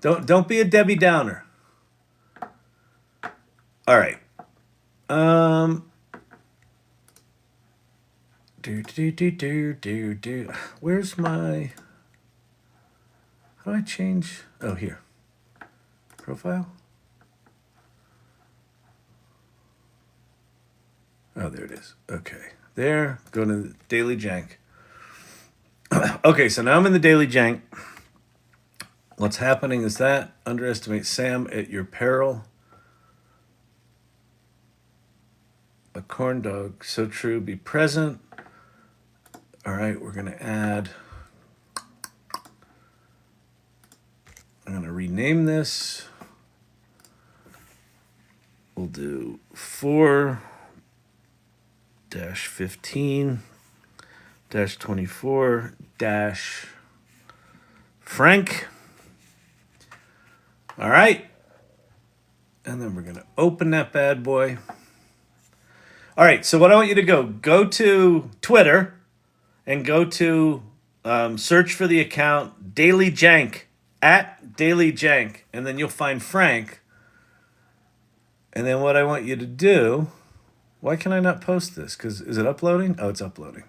Don't be a Debbie Downer. All right. Where's my... How do I change? Oh, here. Profile? Oh, there it is. Okay. There. Go to the Daily Jank. Okay, so now I'm in the Daily Jank. What's happening is that underestimate Sam at your peril. A corn dog. So true. Be present. All right, we're going to add... I'm going to rename this. We'll do 4-15-24-Frank. All right. And then we're going to open that bad boy. All right, so what I want you to go to Twitter and go to search for the account Daily Jank, at Daily Jank, and then you'll find Frank. And then what I want you to do, why can I not post this? Because is it uploading? Oh, it's uploading.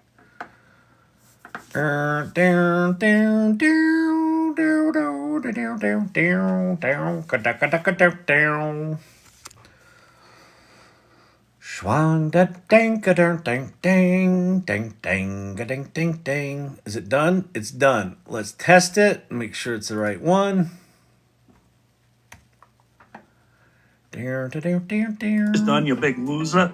Is it done? It's done. Let's test it. Make sure it's the right one. Just on, you big loser.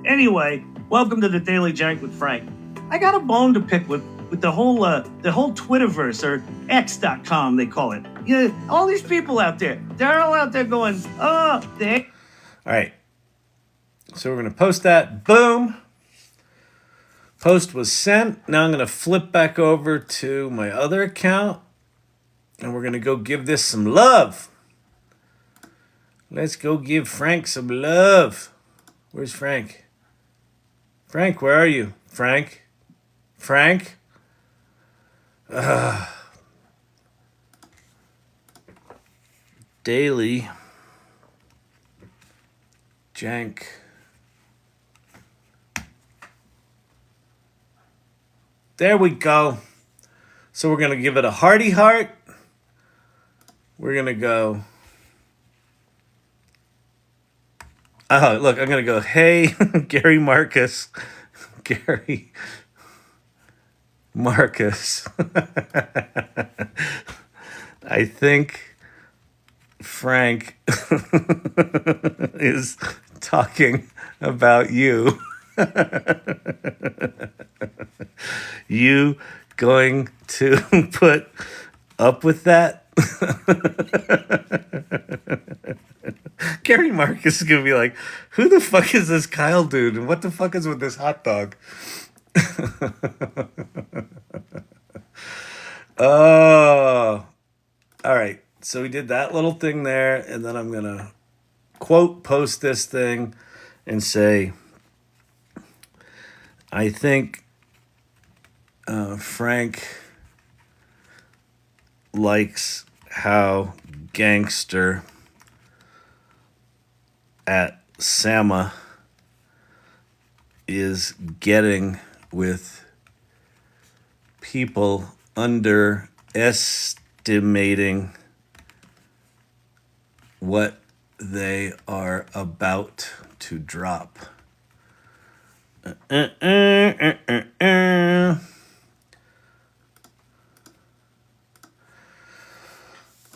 Anyway, welcome to the Daily Jank with Frank. I got a bone to pick with the whole Twitterverse, or X.com they call it. Yeah, all these people out there, they're all out there going, oh, they. All right. So we're going to post that. Boom. Post was sent. Now I'm going to flip back over to my other account. And we're going to go give this some love. Let's go give Frank some love. Where's Frank? Frank, where are you? Frank? Daily Jank. There we go. So we're going to give it a hearty heart. We're going to go... Oh, look, I'm going to go, hey, Gary Marcus. Gary Marcus. I think Frank is talking about you. You going to put up with that? Gary Marcus is going to be like, who the fuck is this Kyle dude? And what the fuck is with this hot dog? Oh, all right. So we did that little thing there. And then I'm going to quote post this thing and say, I think Frank likes how gangster at Sama is getting with people underestimating what they are about to drop.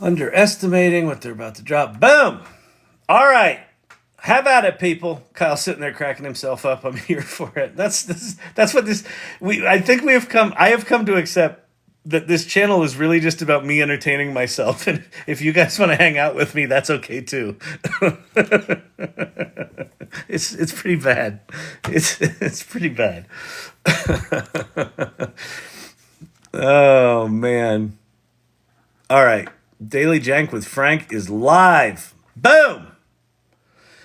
Underestimating what they're about to drop. Boom! All right. Have at it, people. Kyle's sitting there cracking himself up. I'm here for it. That's what this... I think I have come to accept that this channel is really just about me entertaining myself. And if you guys want to hang out with me, that's okay too. It's pretty bad. It's pretty bad. Oh, man. All right. Daily Jank with Frank is live. Boom!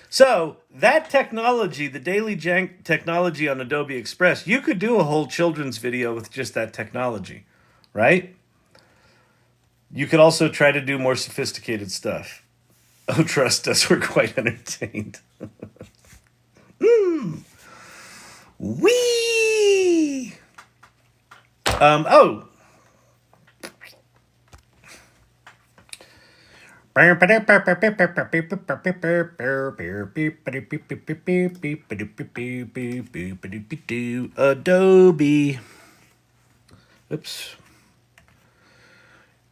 So that technology, the Daily Jank technology on Adobe Express, you could do a whole children's video with just that technology, right? You could also try to do more sophisticated stuff. Oh, trust us, we're quite entertained. Wee! Oh. Adobe. Oops.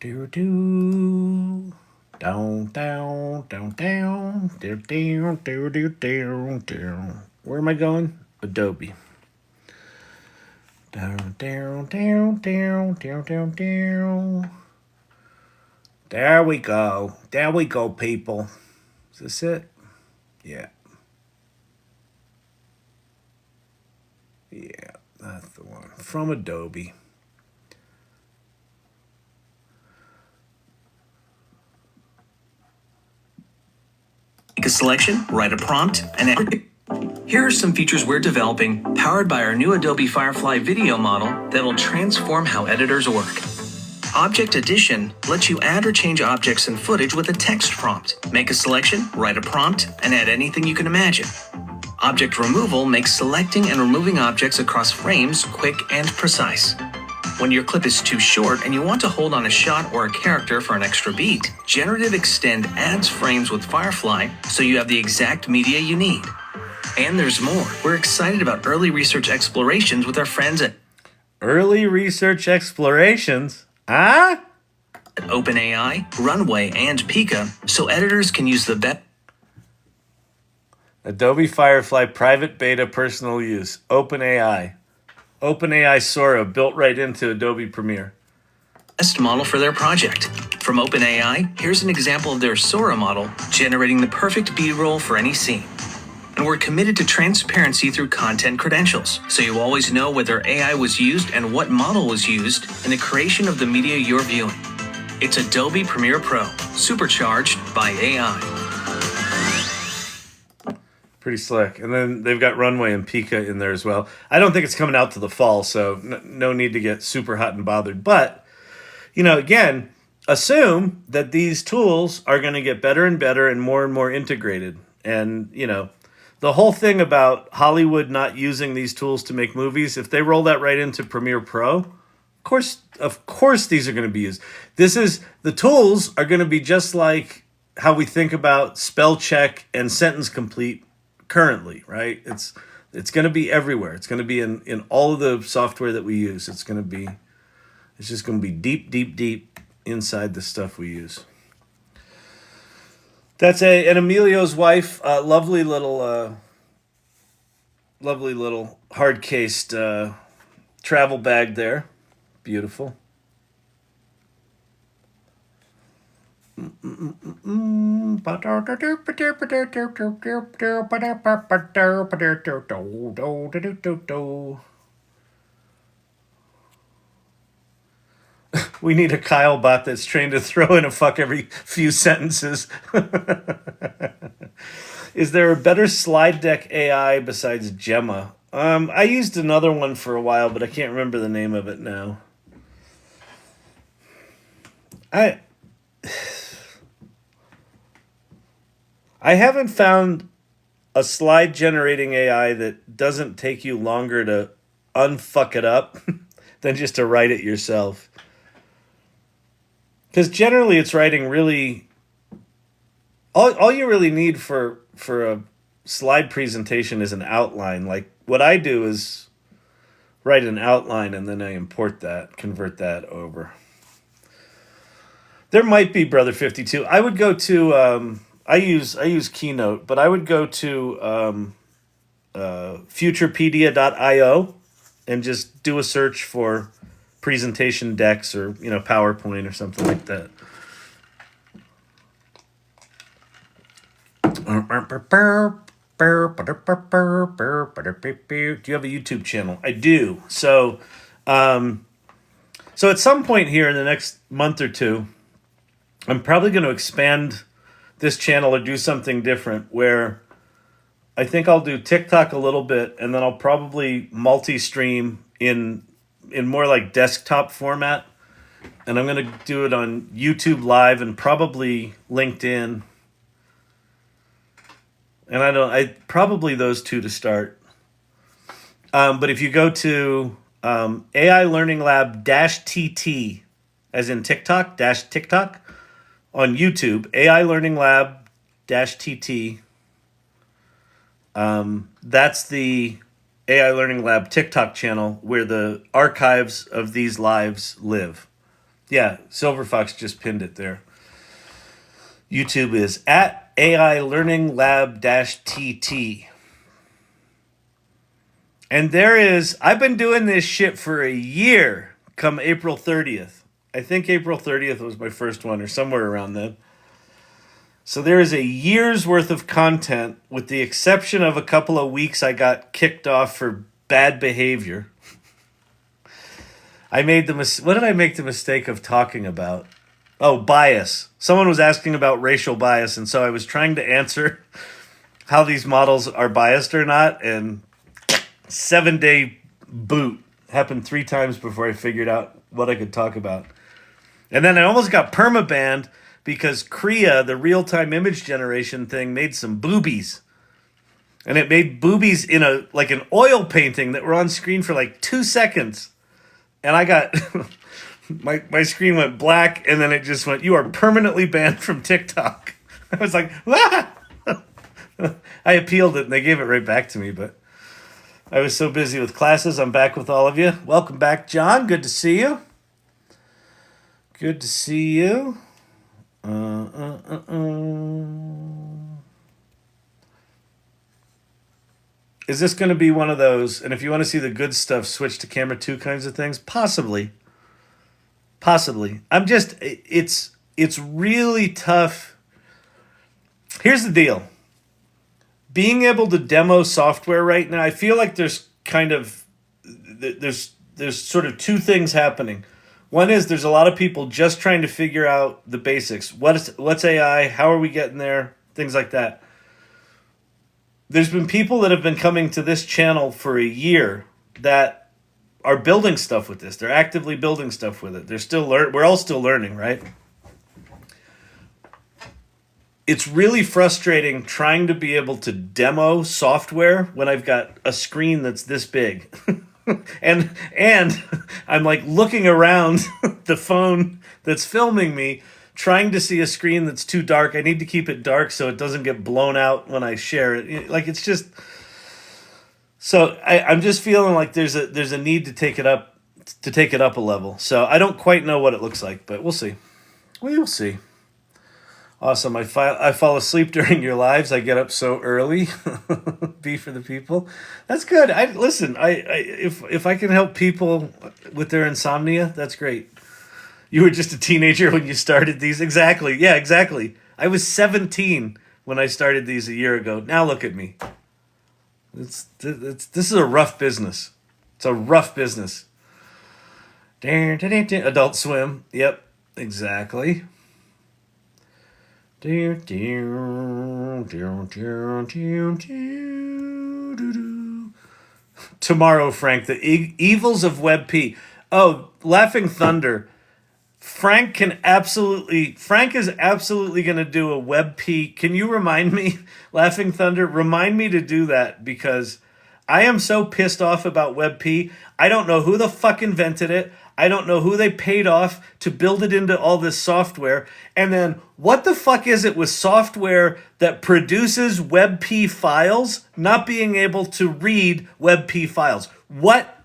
Do do. Down down down down. Do do do do do do. Where am I going? Adobe. Down down down down down down down. There we go. There we go, people. Is this it? Yeah. Yeah, that's the one. From Adobe. Make a selection, write a prompt, and here are some features we're developing, powered by our new Adobe Firefly video model that will transform how editors work. Object Addition lets you add or change objects and footage with a text prompt. Make a selection, write a prompt, and add anything you can imagine. Object Removal makes selecting and removing objects across frames quick and precise. When your clip is too short and you want to hold on a shot or a character for an extra beat, Generative Extend adds frames with Firefly so you have the exact media you need. And there's more. We're excited about early research explorations with our friends at Early research explorations? Huh? OpenAI, Runway, and Pika, so editors can use the best Adobe Firefly private beta personal use. OpenAI. OpenAI Sora built right into Adobe Premiere. model for their project. From OpenAI, here's an example of their Sora model, generating the perfect B-roll for any scene. And we're committed to transparency through content credentials, so you always know whether AI was used and what model was used in the creation of the media you're viewing. It's Adobe Premiere Pro, supercharged by AI. Pretty slick. And then they've got Runway and Pika in there as well. I don't think it's coming out to the fall, so no need to get super hot and bothered. But, again, assume that these tools are going to get better and better and more integrated. And, the whole thing about Hollywood not using these tools to make movies, if they roll that right into Premiere Pro, Of course, these are going to be used. The tools are going to be just like how we think about spell check and sentence complete currently, right? It's going to be everywhere. It's going to be in all of the software that we use. It's just going to be deep, deep, deep inside the stuff we use. That's an Emilio's wife, lovely little hard cased travel bag there. Beautiful. We need a Kyle bot that's trained to throw in a fuck every few sentences. Is there a better slide deck AI besides Gemma? I used another one for a while, but I can't remember the name of it now. I haven't found a slide generating AI that doesn't take you longer to unfuck it up than just to write it yourself. Because generally it's writing really... All you really need for a slide presentation is an outline. Like, what I do is write an outline and then I import that, convert that over. There might be Brother 52. I would go to... I use Keynote, but I would go to futurepedia.io and just do a search for presentation decks or, PowerPoint or something like that. Do you have a YouTube channel? I do. So at some point here in the next month or two, I'm probably going to expand this channel or do something different where I think I'll do TikTok a little bit and then I'll probably multi-stream in more like desktop format. And I'm going to do it on YouTube Live and probably LinkedIn. And probably those two to start. But if you go to AI Learning Lab -TT, as in TikTok, TikTok, on YouTube, AI Learning Lab -TT. That's the AI Learning Lab TikTok channel where the archives of these lives live. Yeah, Silver Fox just pinned it there. YouTube is at AI Learning Lab -TT. And I've been doing this shit for a year come April 30th. I think April 30th was my first one or somewhere around then. So there is a year's worth of content with the exception of a couple of weeks I got kicked off for bad behavior. What did I make the mistake of talking about? Oh, bias. Someone was asking about racial bias, and so I was trying to answer how these models are biased or not, and 7-day boot happened 3 times before I figured out what I could talk about. And then I almost got permabanned because Krea, the real-time image generation thing, made some boobies. And it made boobies in an oil painting that were on screen for 2 seconds. And I got... my screen went black, and then it just went, "You are permanently banned from TikTok." I was like, "Ah!" I appealed it, and they gave it right back to me, but I was so busy with classes. I'm back with all of you. Welcome back, John. Good to see you. Good to see you. Is this going to be one of those, and if you want to see the good stuff, switch to camera 2 kinds of things? Possibly. It's really tough. Here's the deal. Being able to demo software right now, I feel like there's sort of 2 things happening. One is there's a lot of people just trying to figure out the basics. What's AI? How are we getting there? Things like that. There's been people that have been coming to this channel for a year that are building stuff with this. They're actively building stuff with it. They're still we're all still learning, right? It's really frustrating trying to be able to demo software when I've got a screen that's this big. and I'm like looking around the phone that's filming me, trying to see a screen that's too dark. I need to keep it dark so it doesn't get blown out when I share it. Like it's just so I'm just feeling like there's a need to take it up a level. So I don't quite know what it looks like, but we'll see. We will see. Awesome. I fall asleep during your lives. I get up so early. Be for the people. That's good. If I can help people with their insomnia, that's great. You were just a teenager when you started these. Exactly. Yeah, exactly. I was 17 when I started these a year ago. Now look at me. This is a rough business. It's a rough business. Adult Swim. Yep, exactly. Tomorrow, Frank, the evils of WebP. Oh, Laughing Thunder. Frank is absolutely going to do a WebP. Can you remind me, Laughing Thunder, remind me to do that, because I am so pissed off about WebP. I don't know who the fuck invented it. I don't know who they paid off to build it into all this software. And then what the fuck is it with software that produces WebP files not being able to read WebP files? What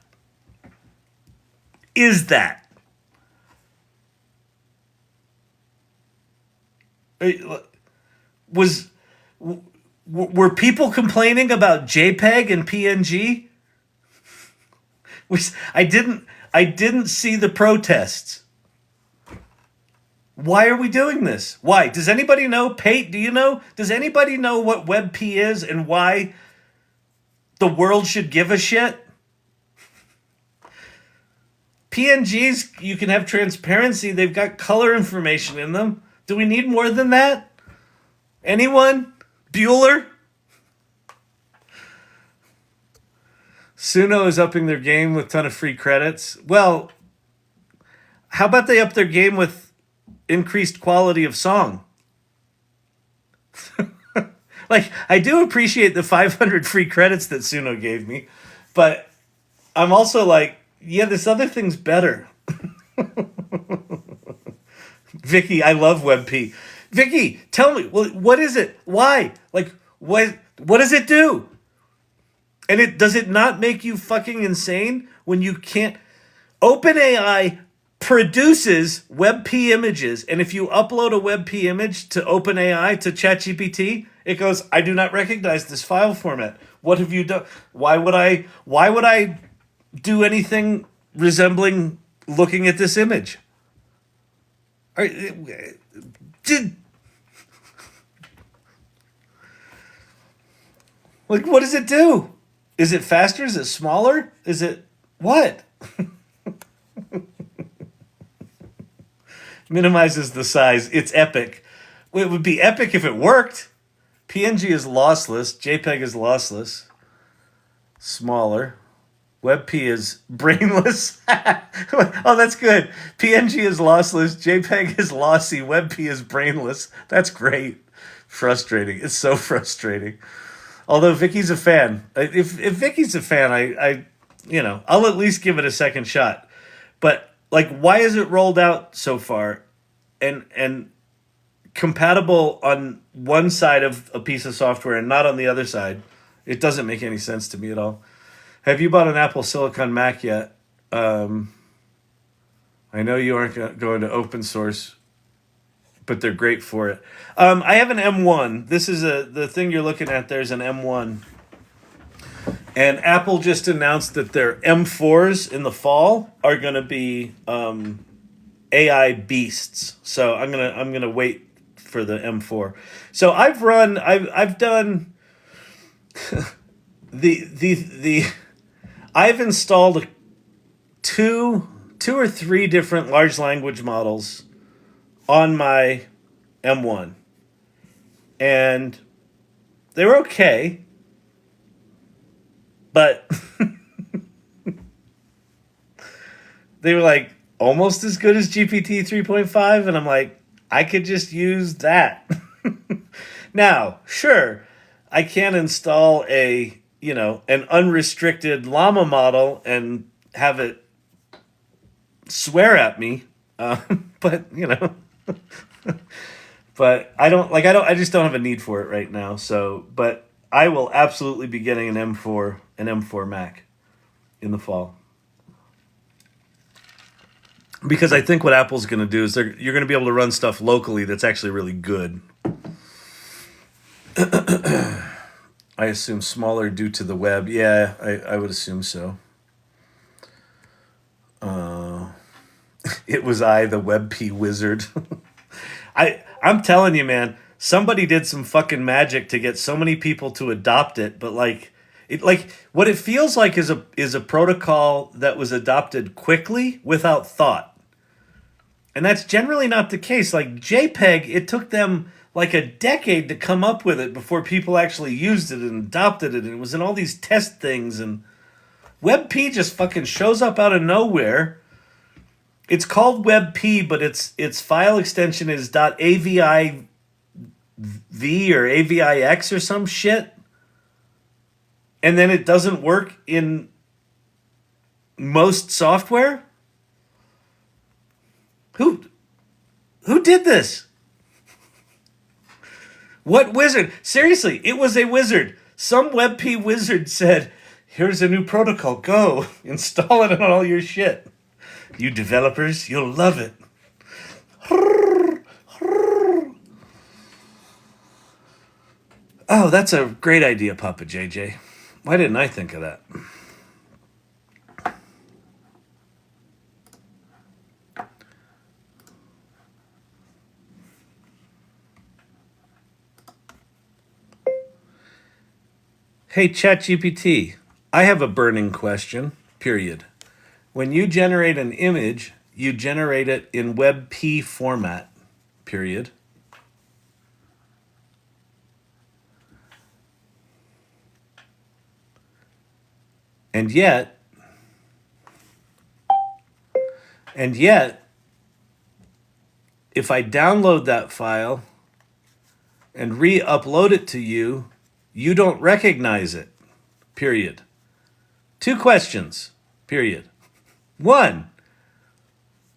is that? Were people complaining about JPEG and PNG? I didn't see the protests. Why are we doing this? Why? Does anybody know? Pate, do you know? Does anybody know what WebP is and why the world should give a shit? PNGs, you can have transparency. They've got color information in them. Do we need more than that? Anyone? Bueller? Suno is upping their game with a ton of free credits. Well, how about they up their game with increased quality of song? Like, I do appreciate the 500 free credits that Suno gave me, but I'm also like, yeah, this other thing's better. Vicky, I love WebP. Vicky, tell me, what is it? Why? Like, what does it do? And does it not make you fucking insane when you can't? OpenAI produces WebP images, and if you upload a WebP image to OpenAI, to ChatGPT, it goes, I do not recognize this file format. What have you done? Why would I do anything resembling looking at this image? Like, what does it do? Is it faster? Is it smaller? Is it what? Minimizes the size. It's epic. It would be epic if it worked. PNG is lossless. JPEG is lossless. Smaller. WebP is brainless. Oh, that's good. PNG is lossless. JPEG is lossy. WebP is brainless. That's great. Frustrating. It's so frustrating. Although Vicky's a fan. If Vicky's a fan, I'll at least give it a second shot. But like, why is it rolled out so far and compatible on one side of a piece of software and not on the other side? It doesn't make any sense to me at all. Have you bought an Apple Silicon Mac yet? I know you aren't going to open source, but they're great for it. I have an M1. This is the thing you're looking at. There's an M1. And Apple just announced that their M4s in the fall are going to be AI beasts. So I'm gonna wait for the M4. So I've done I've installed two or three different large language models on my M1. And they were okay. But they were like almost as good as GPT 3.5. And I'm like, I could just use that. Now, sure, I can install a an unrestricted llama model and have it swear at me. But, but I just don't have a need for it right now. So, but I will absolutely be getting an M4 Mac in the fall. Because I think what Apple's going to do is you're going to be able to run stuff locally that's actually really good. I assume smaller due to the web. Yeah, I would assume so. It was I, the WebP wizard. I'm telling you, man, somebody did some fucking magic to get so many people to adopt it, but what it feels like is a protocol that was adopted quickly without thought. And that's generally not the case. Like JPEG, it took them like a decade to come up with it before people actually used it and adopted it. And it was in all these test things. And WebP just fucking shows up out of nowhere. It's called WebP, but its file extension is .aviv or AVIX or some shit. And then it doesn't work in most software? Who did this? What wizard? Seriously, it was a wizard. Some WebP wizard said, here's a new protocol. Go, install it on all your shit. You developers, you'll love it. Oh, that's a great idea, Papa JJ. Why didn't I think of that? Hey, ChatGPT, I have a burning question, period. When you generate an image, you generate it in WebP format, period. And yet, if I download that file and re-upload it to you, you don't recognize it, period. 2 questions, period. 1,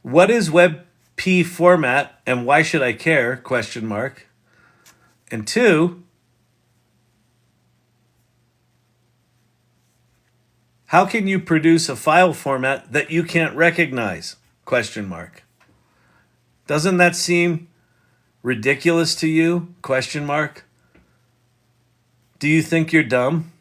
what is WebP format and why should I care, question mark. And 2, how can you produce a file format that you can't recognize, question mark. Doesn't that seem ridiculous to you, question mark? Do you think you're dumb?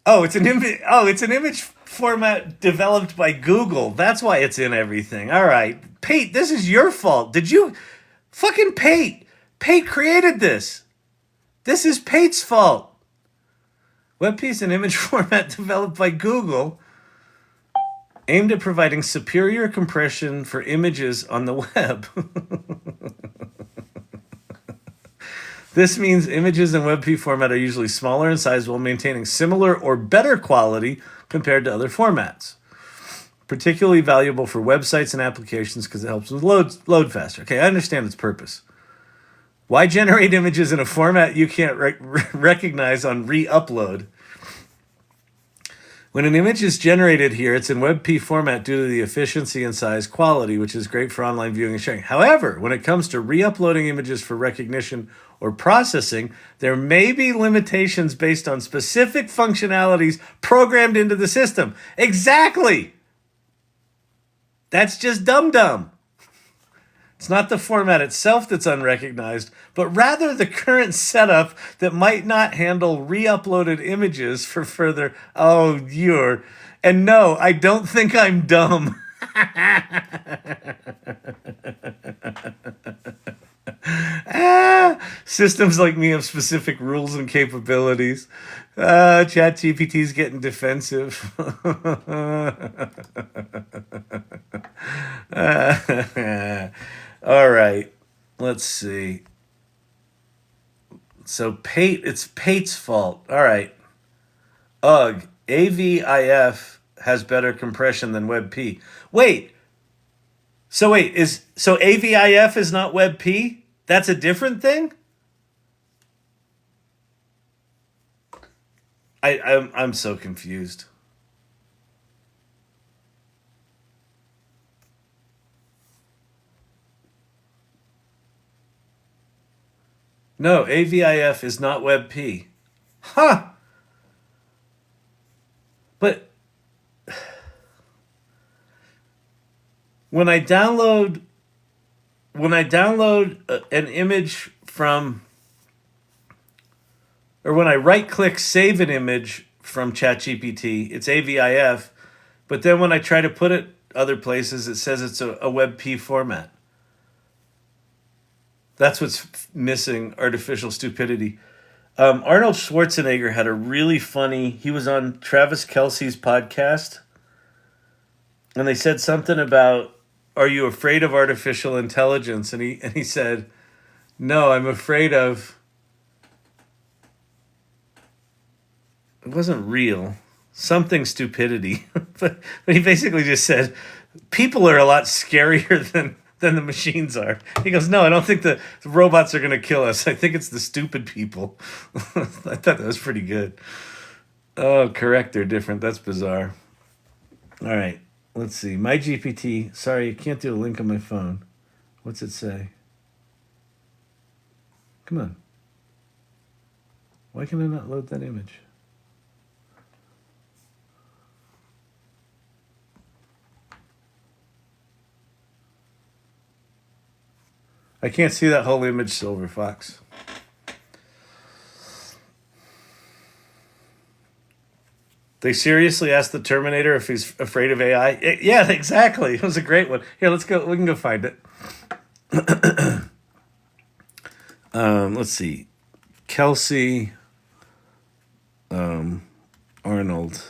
Oh, it's an image format developed by Google. That's why it's in everything. All right. Pate, this is your fault. Did you fucking Pate created this. This is Pate's fault. WebP is an image format developed by Google aimed at providing superior compression for images on the web. This means images in WebP format are usually smaller in size while maintaining similar or better quality compared to other formats. Particularly valuable for websites and applications because it helps them load faster. Okay, I understand its purpose. Why generate images in a format you can't recognize on re-upload? When an image is generated here, it's in WebP format due to the efficiency and size quality, which is great for online viewing and sharing. However, when it comes to re-uploading images for recognition or processing, there may be limitations based on specific functionalities programmed into the system. Exactly! That's just dumb. It's not the format itself that's unrecognized, but rather the current setup that might not handle re-uploaded images for further... And no, I don't think I'm dumb. Systems like me have specific rules and capabilities. ChatGPT's getting defensive. All right, let's see. So it's Pate's fault. All right. AVIF has better compression than WebP. Wait. So AVIF is not WebP? That's a different thing? I'm so confused. No, AVIF is not WebP. Huh. But when I download an image from, or when I right click save an image from ChatGPT, it's AVIF, but then when I try to put it other places, it says it's a WebP format. That's what's missing, artificial stupidity. Arnold Schwarzenegger had a really funny, he was on Travis Kelce's podcast, and they said something about, are you afraid of artificial intelligence? And he said, no, I'm afraid of, it wasn't real, something stupidity. but he basically just said, people are a lot scarier than the machines are. He goes, no, I don't think the robots are going to kill us. I think it's the stupid people. I thought that was pretty good. Oh, correct, they're different. That's bizarre. All right, let's see. My GPT. Sorry, I can't do a link on my phone. What's it say? Come on. Why can I not load that image? I can't see that whole image, Silver Fox. They seriously asked the Terminator if he's afraid of AI. Yeah, exactly. It was a great one. Here, let's go. We can go find it. Let's see. Kelsey, Arnold.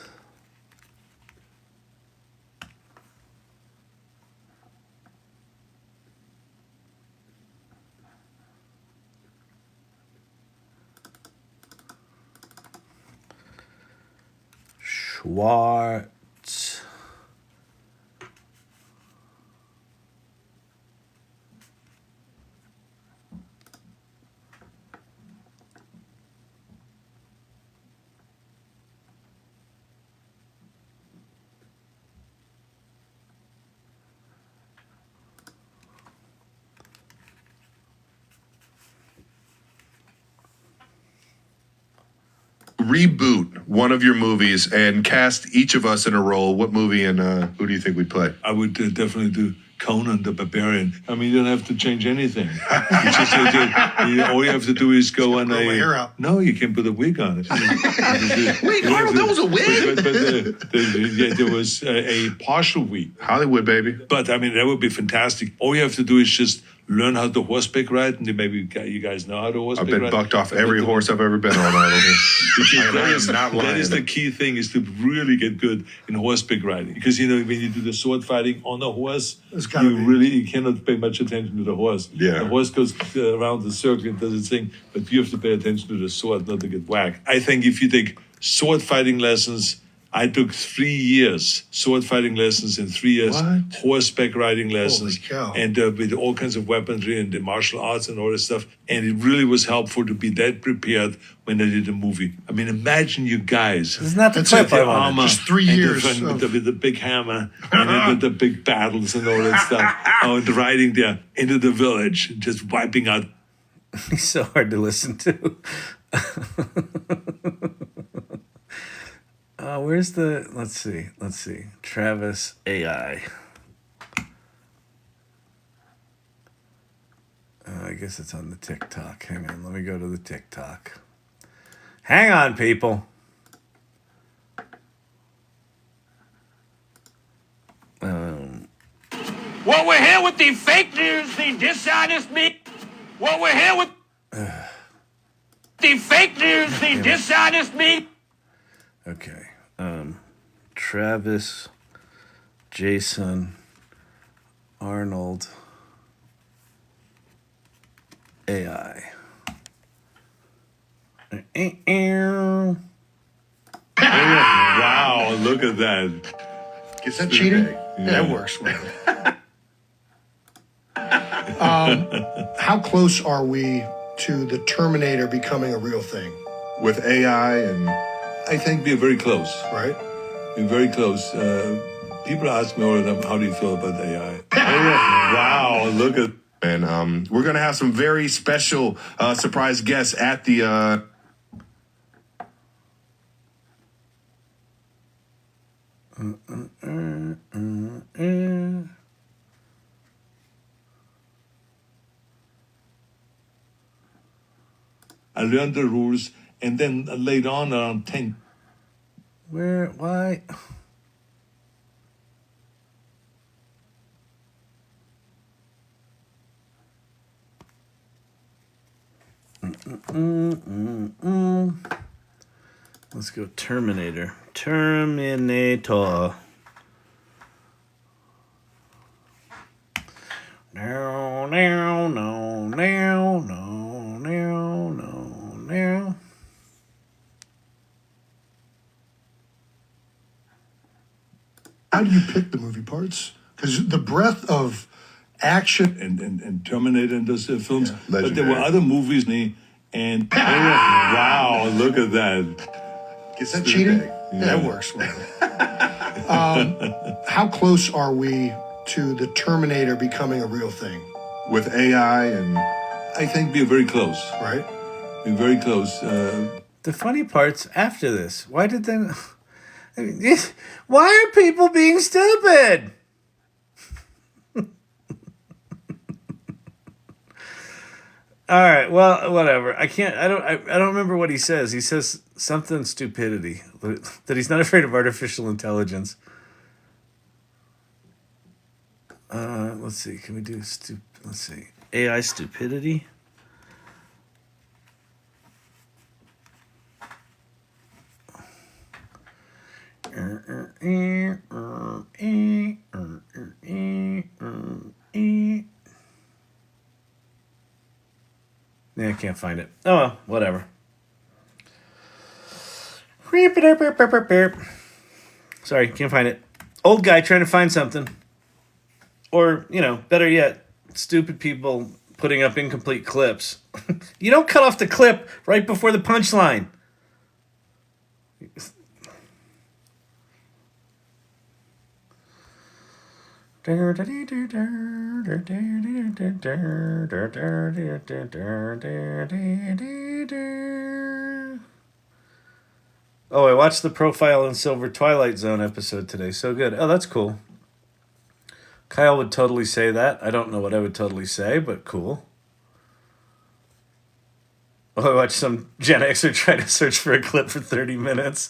Schwartz. Reboot one of your movies and cast each of us in a role. What movie and who do you think we'd play? I would definitely do Conan the Barbarian. I mean, you don't have to change anything. You just, all you have to do is go on grow my hair out. No, you can put a wig on it. Wait, Arnold, that was a wig? But there was a partial wig. Hollywood, baby. But I mean, that would be fantastic. All you have to do is just learn how to horseback ride, and then maybe you guys know how to horseback I've been ride. bucked off every horse I've ever been on. That is the key thing, is to really get good in horseback riding. Because, you know, when you do the sword fighting on a horse, you cannot pay much attention to the horse. Yeah. The horse goes around the circle and does its thing, but you have to pay attention to the sword, not to get whacked. I think if you take sword fighting lessons, I took 3 years sword fighting lessons and 3 years What? horseback riding lessons, Holy cow. and with all kinds of weaponry and the martial arts and all this stuff. And it really was helpful to be that prepared when I did a movie. I mean, imagine you guys. It's not the That's clip it, I the wanted. armor. Just 3 and years with the big hammer and then with the big battles and all that stuff. And riding there into the village, and just wiping out. He's so hard to listen to. Where's the, let's see. Travis AI. I guess it's on the TikTok. Hang on, let me go to the TikTok. Hang on, people. Well, we're here with the fake news, the dishonest me. Well, we're here with the fake news, the dishonest me. Okay. Travis, Jason, Arnold, AI. Wow, look at that. Is that cheating? Yeah. That works. How close are we to the Terminator becoming a real thing? With AI and I think we're very close. Right? We're very close. People ask me all the time, how do you feel about AI? Wow, look at. and we're gonna have some very special surprise guests at the. I learned the rules, and then later on, around 10. Where? Why? Let's go Terminator. Terminator. No, no, no, no, no, no, no, no. How do you pick the movie parts? Because the breadth of action. And Terminator and those films. Yeah, but there were legendary. other movies, and wow, look at that. Is that cheating? Yeah. That works. How close are we to the Terminator becoming a real thing? With AI and I think we're very close. Right? We're very close. The funny part's after this. Why did they? I mean, why are people being stupid? All right. Well, whatever. I can't. I don't remember what he says. He says something stupidity. That he's not afraid of artificial intelligence. Let's see. Can we do Let's see. AI stupidity. Yeah, I can't find it. Oh well, whatever. Sorry, can't find it. Old guy trying to find something. Or, better yet, stupid people putting up incomplete clips. You don't cut off the clip right before the punchline. Oh, I watched the Profile in Silver Twilight Zone episode today. So good. Oh, that's cool. Kyle would totally say that. I don't know what I would totally say, but cool. Oh, I watched some Gen Xer try to search for a clip for 30 minutes.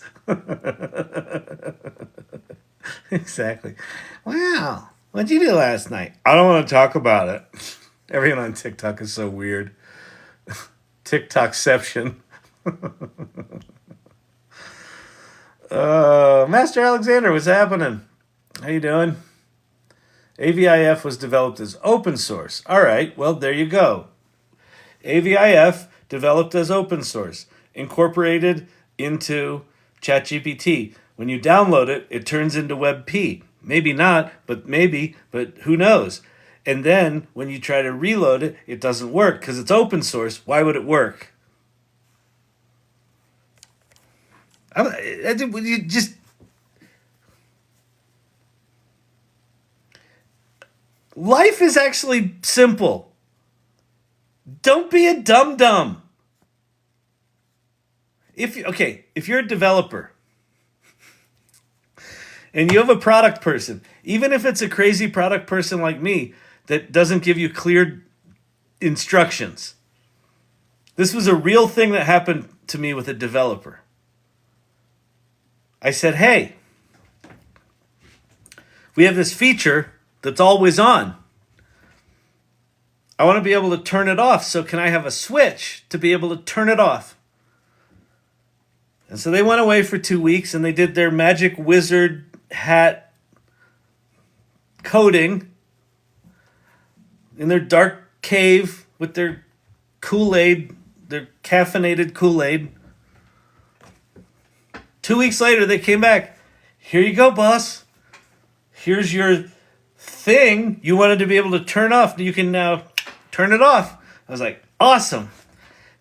Exactly. Wow. What'd you do last night? I don't want to talk about it. Everyone on TikTok is so weird. TikTokception. Master Alexander, what's happening? How you doing? AVIF was developed as open source. All right, well, there you go. AVIF developed as open source, incorporated into ChatGPT. When you download it, it turns into WebP. Maybe not, but maybe, but who knows? And then when you try to reload it, it doesn't work because it's open source. Why would it work? You just... Life is actually simple. Don't be a dum-dum. If you're a developer and you have a product person, even if it's a crazy product person like me that doesn't give you clear instructions. This was a real thing that happened to me with a developer. I said, hey, we have this feature that's always on. I want to be able to turn it off, so can I have a switch to be able to turn it off? And so they went away for 2 weeks and they did their magic wizard hat coding in their dark cave with their Kool-Aid, their caffeinated Kool-Aid. 2 weeks later, they came back. Here you go, boss. here's your thing you wanted to be able to turn off. You can now turn it off. I was like, awesome.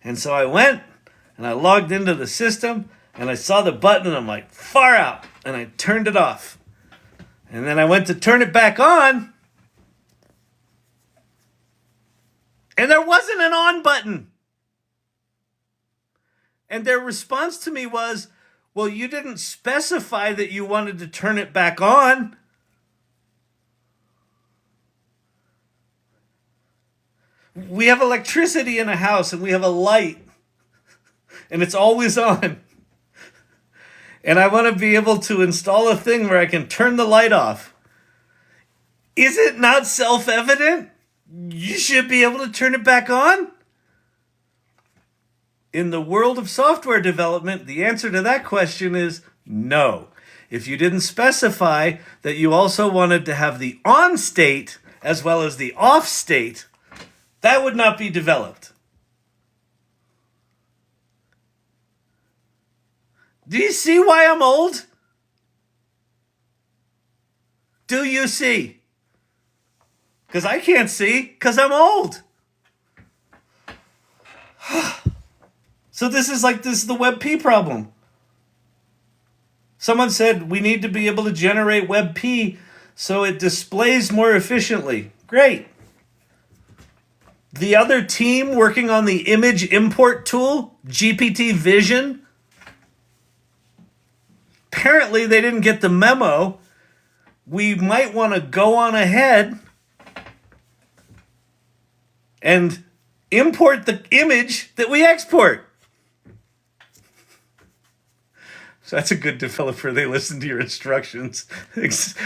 And so I went and I logged into the system and I saw the button and I'm like, far out. And I turned it off. And then I went to turn it back on. And there wasn't an on button. And their response to me was, well, you didn't specify that you wanted to turn it back on. We have electricity in a house and we have a light. And it's always on. And I want to be able to install a thing where I can turn the light off. Is it not self-evident? You should be able to turn it back on? In the world of software development, the answer to that question is no. If you didn't specify that you also wanted to have the on state as well as the off state, that would not be developed. Do you see why I'm old? Do you see? Because I can't see because I'm old. So this is the WebP problem. Someone said we need to be able to generate WebP so it displays more efficiently. Great. The other team working on the image import tool, GPT Vision, apparently they didn't get the memo. We might want to go on ahead and import the image that we export. So that's a good developer. They listen to your instructions.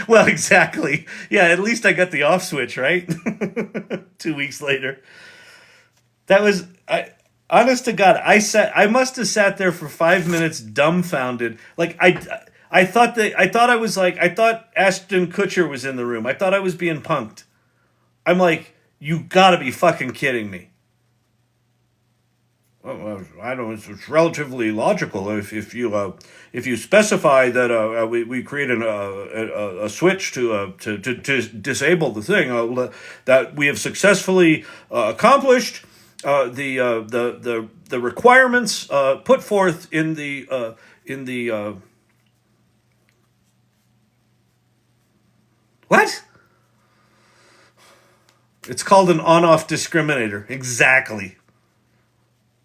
Well, exactly. Yeah, at least I got the off switch, right? 2 weeks later. Honest to God, I must have sat there for 5 minutes dumbfounded. Like I thought Ashton Kutcher was in the room. I thought I was being punked. I'm like, you gotta be fucking kidding me. Well, I don't. It's relatively logical if you specify that we create a switch to disable the thing that we have successfully accomplished the requirements put forth in the what? It's called an on-off discriminator. Exactly.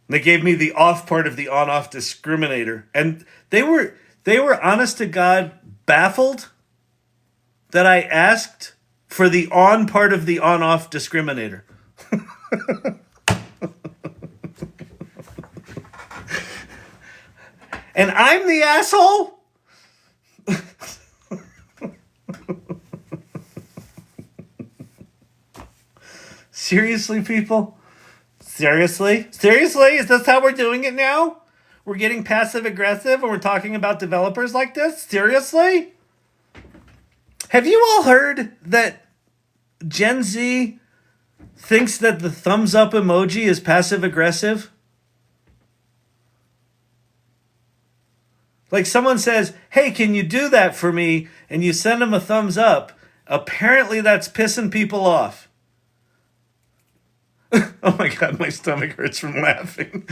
They gave me the off part of the on-off discriminator. And they were honest to God baffled that I asked for the on part of the on-off discriminator. And I'm the asshole? Seriously, people? Seriously? Seriously? Is this how we're doing it now? We're getting passive aggressive and we're talking about developers like this? Seriously? Have you all heard that Gen Z thinks that the thumbs up emoji is passive aggressive? Like someone says, hey, can you do that for me? And you send them a thumbs up. Apparently that's pissing people off. Oh my God, my stomach hurts from laughing.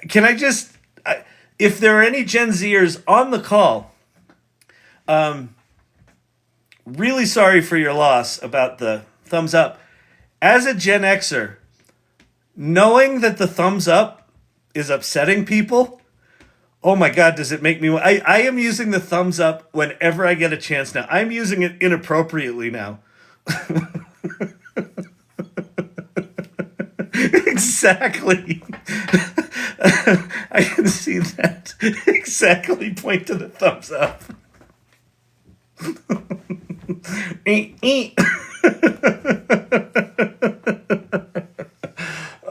Can I just, if there are any Gen Zers on the call, really sorry for your loss about the thumbs up. As a Gen Xer, knowing that the thumbs up is upsetting people, oh my God, does it make me... I am using the thumbs up whenever I get a chance now. I'm using it inappropriately now. Exactly. I can see that. Exactly. Point to the thumbs up.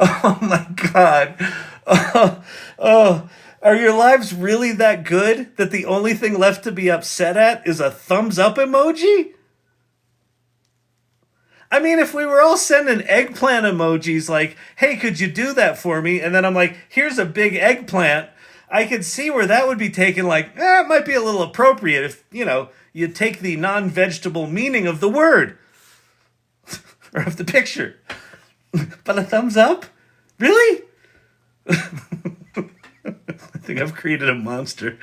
Oh my God. Oh. Are your lives really that good that the only thing left to be upset at is a thumbs up emoji? I mean, if we were all sending eggplant emojis like, hey, could you do that for me? And then I'm like, here's a big eggplant. I could see where that would be taken like, it might be a little appropriate if, you take the non-vegetable meaning of the word or of the picture. But a thumbs up? Really? I think I've created a monster.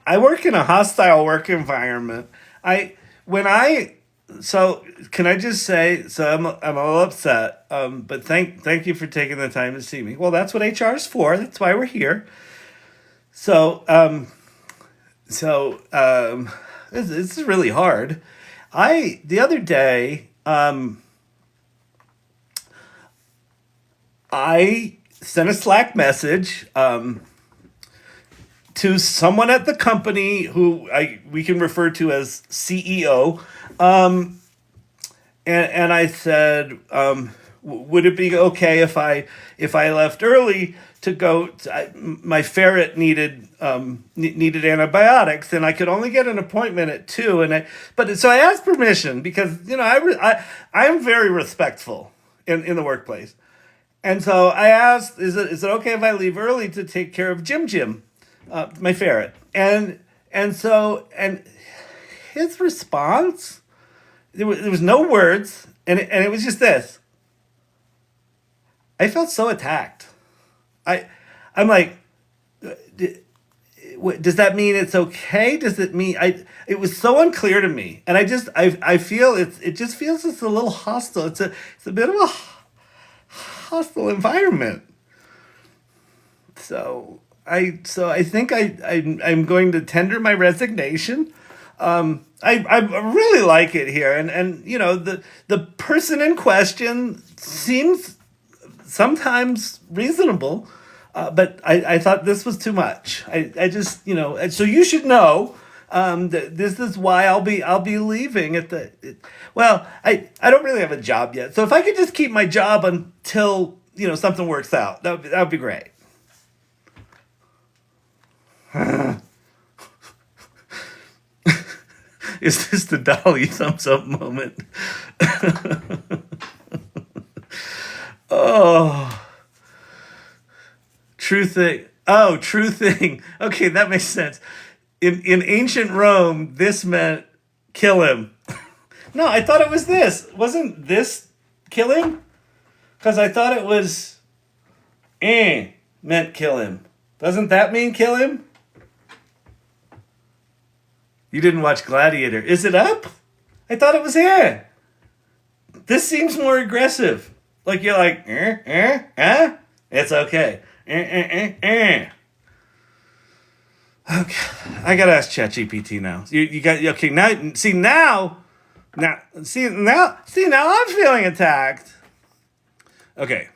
I work in a hostile work environment. So can I just say, I'm a little upset, but thank you for taking the time to see me. Well, that's what HR is for. That's why we're here. So this is really hard. The other day, I sent a Slack message to someone at the company who we can refer to as CEO, and I said, would it be okay if I left early to go? My ferret needed antibiotics, and I could only get an appointment at 2:00. So I asked permission because I am very respectful in the workplace, and so I asked, is it okay if I leave early to take care of Jim, my ferret? And his response, there was no words, and it was just this. I felt so attacked. I'm like, does that mean it's okay? Does it mean it was so unclear to me, and I feel it just feels it's a little hostile. It's a bit of a hostile environment. So I think I'm going to tender my resignation. I really like it here, and the person in question seems sometimes reasonable, but I thought this was too much. I just so you should know that this is why I'll be leaving at I don't really have a job yet, so if I could just keep my job until something works out, that would be great. Is this the Dolly thumbs up moment? Oh, true thing. Oh, true thing. Okay, that makes sense. In ancient Rome, this meant kill him. No, I thought it was this. Wasn't this killing? Because I thought it was meant kill him. Doesn't that mean kill him? You didn't watch Gladiator. Is it up? I thought it was here. This seems more aggressive. Like you're like, It's okay. Okay, I gotta ask ChatGPT now. You got okay now. Now I'm feeling attacked. Okay.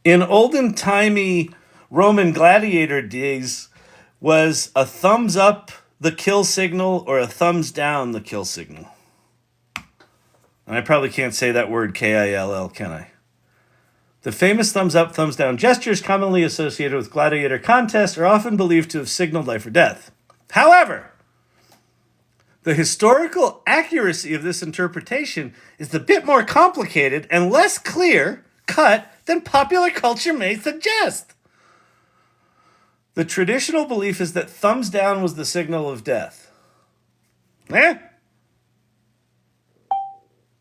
In olden-timey Roman gladiator days, was a thumbs up the kill signal or a thumbs down the kill signal? And I probably can't say that word KILL, can I? The famous thumbs up, thumbs down gestures commonly associated with gladiator contests are often believed to have signaled life or death. However, the historical accuracy of this interpretation is a bit more complicated and less clear-cut than popular culture may suggest. The traditional belief is that thumbs down was the signal of death.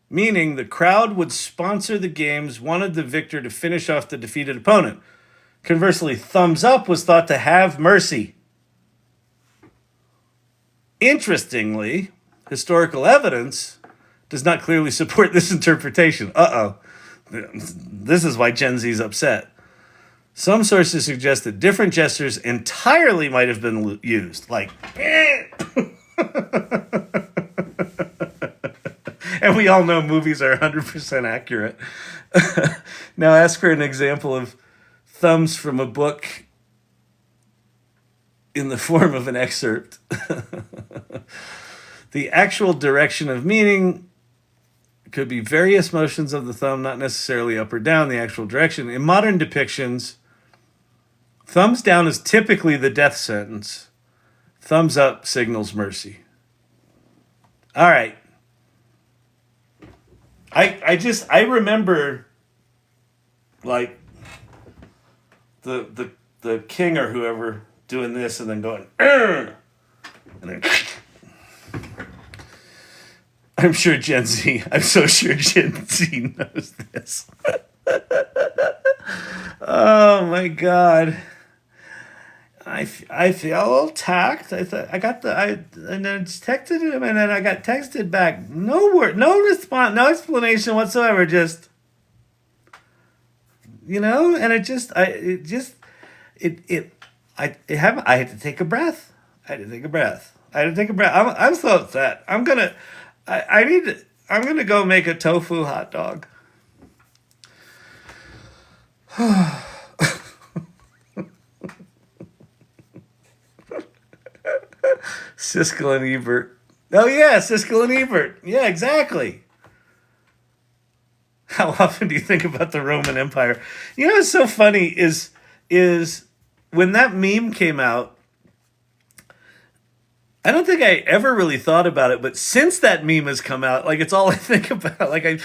Meaning the crowd would sponsor the games, wanted the victor to finish off the defeated opponent. Conversely, thumbs up was thought to have mercy. Interestingly, historical evidence does not clearly support this interpretation. This is why Gen Z is upset. Some sources suggest that different gestures entirely might have been used, like, and we all know movies are 100% accurate. Now ask for an example of thumbs from a book in the form of an excerpt. The actual direction of meaning could be various motions of the thumb, not necessarily up or down, the actual direction. In modern depictions, Thumbs down is typically the death sentence. Thumbs up signals mercy. All right. I remember like the king or whoever doing this and then going, "Arr!" And then I'm so sure Gen Z knows this. Oh my God. I feel attacked. I and then texted him, and then I got texted back. No word, no response, no explanation whatsoever. Just, and I had to take a breath. I'm so upset. I'm gonna go make a tofu hot dog. Siskel and Ebert. Oh yeah, Siskel and Ebert. Yeah, exactly. How often do you think about the Roman Empire? What's so funny is when that meme came out, I don't think I ever really thought about it, but since that meme has come out, like it's all I think about. Like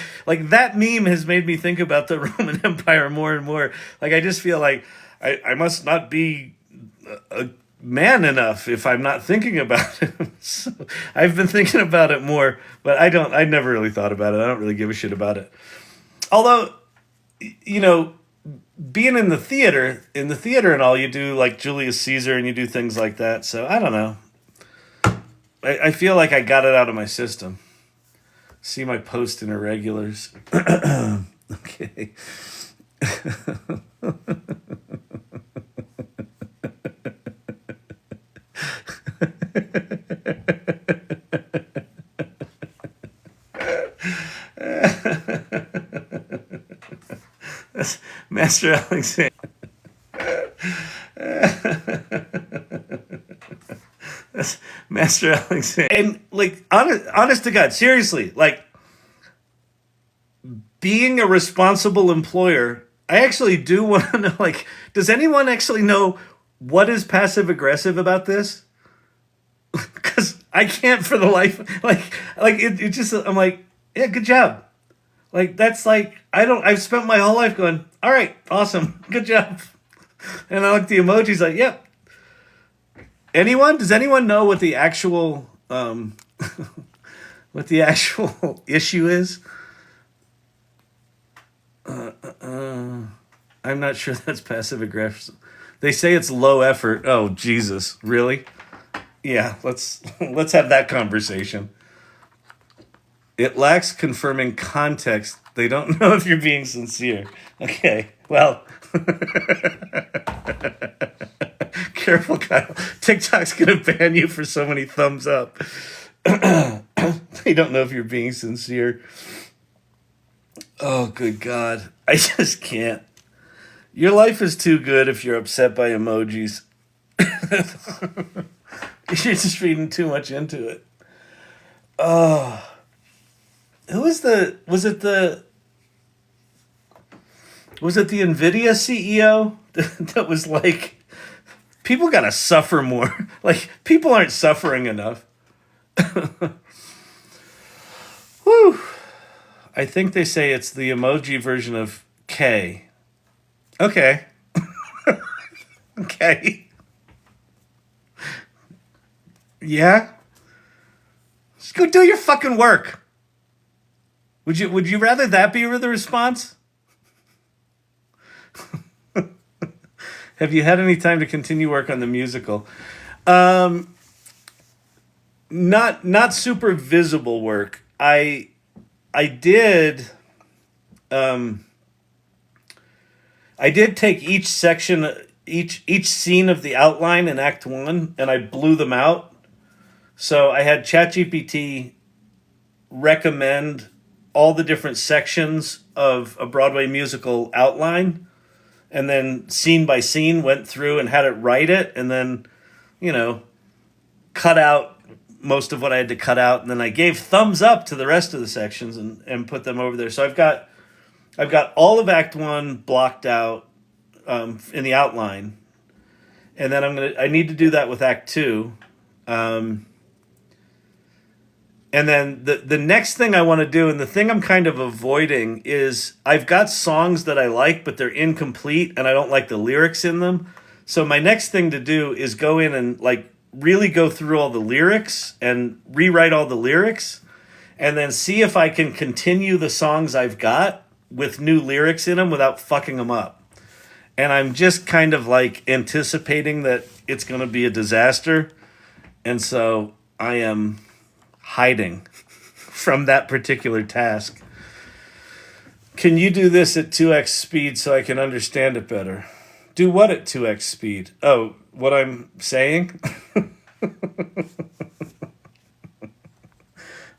that meme has made me think about the Roman Empire more and more. Like I just feel like I must not be a man enough if I'm not thinking about it. So I've been thinking about it more, but I never really thought about it. I don't really give a shit about it. Although, being in the theater and all, you do like Julius Caesar and you do things like that. So I don't know. I feel like I got it out of my system. See my post in irregulars. Okay. Master Alexander. Master Alexander. And like honest to God, seriously, like being a responsible employer, I actually do want to know, like, does anyone actually know what is passive aggressive about this? Because I can't for the life, it just, I'm like, yeah, good job. Like, that's like, I've spent my whole life going, all right, awesome, good job. And I look at the emojis like, yep. Does anyone know what the actual, issue is? I'm not sure that's passive aggressive. They say it's low effort. Oh, Jesus, really? Yeah, let's have that conversation. It lacks confirming context. They don't know if you're being sincere. Okay, well. Careful, Kyle. TikTok's going to ban you for so many thumbs up. They don't know if you're being sincere. Oh, good God. I just can't. Your life is too good if you're upset by emojis. You're just reading too much into it. Oh. Was it the NVIDIA CEO that was like, people gotta suffer more. Like, people aren't suffering enough. Whew. I think they say it's the emoji version of K. Okay. Okay. Yeah? Just go do your fucking work. Would you rather that be the response? Have you had any time to continue work on the musical? Not super visible work. I did take each section, each scene of the outline in Act 1, and I blew them out. So I had ChatGPT recommend all the different sections of a Broadway musical outline, and then scene by scene went through and had it write it, and then, cut out most of what I had to cut out, and then I gave thumbs up to the rest of the sections and put them over there. So I've got all of Act 1 blocked out in the outline, And then I need to do that with Act 2. And then the next thing I want to do, and the thing I'm kind of avoiding, is I've got songs that I like, but they're incomplete, and I don't like the lyrics in them. So my next thing to do is go in and like really go through all the lyrics and rewrite all the lyrics, and then see if I can continue the songs I've got with new lyrics in them without fucking them up. And I'm just kind of like anticipating that it's going to be a disaster. And so I am hiding from that particular task. Can you do this at 2x speed so I can understand it better? Do what at 2x speed? Oh, what I'm saying?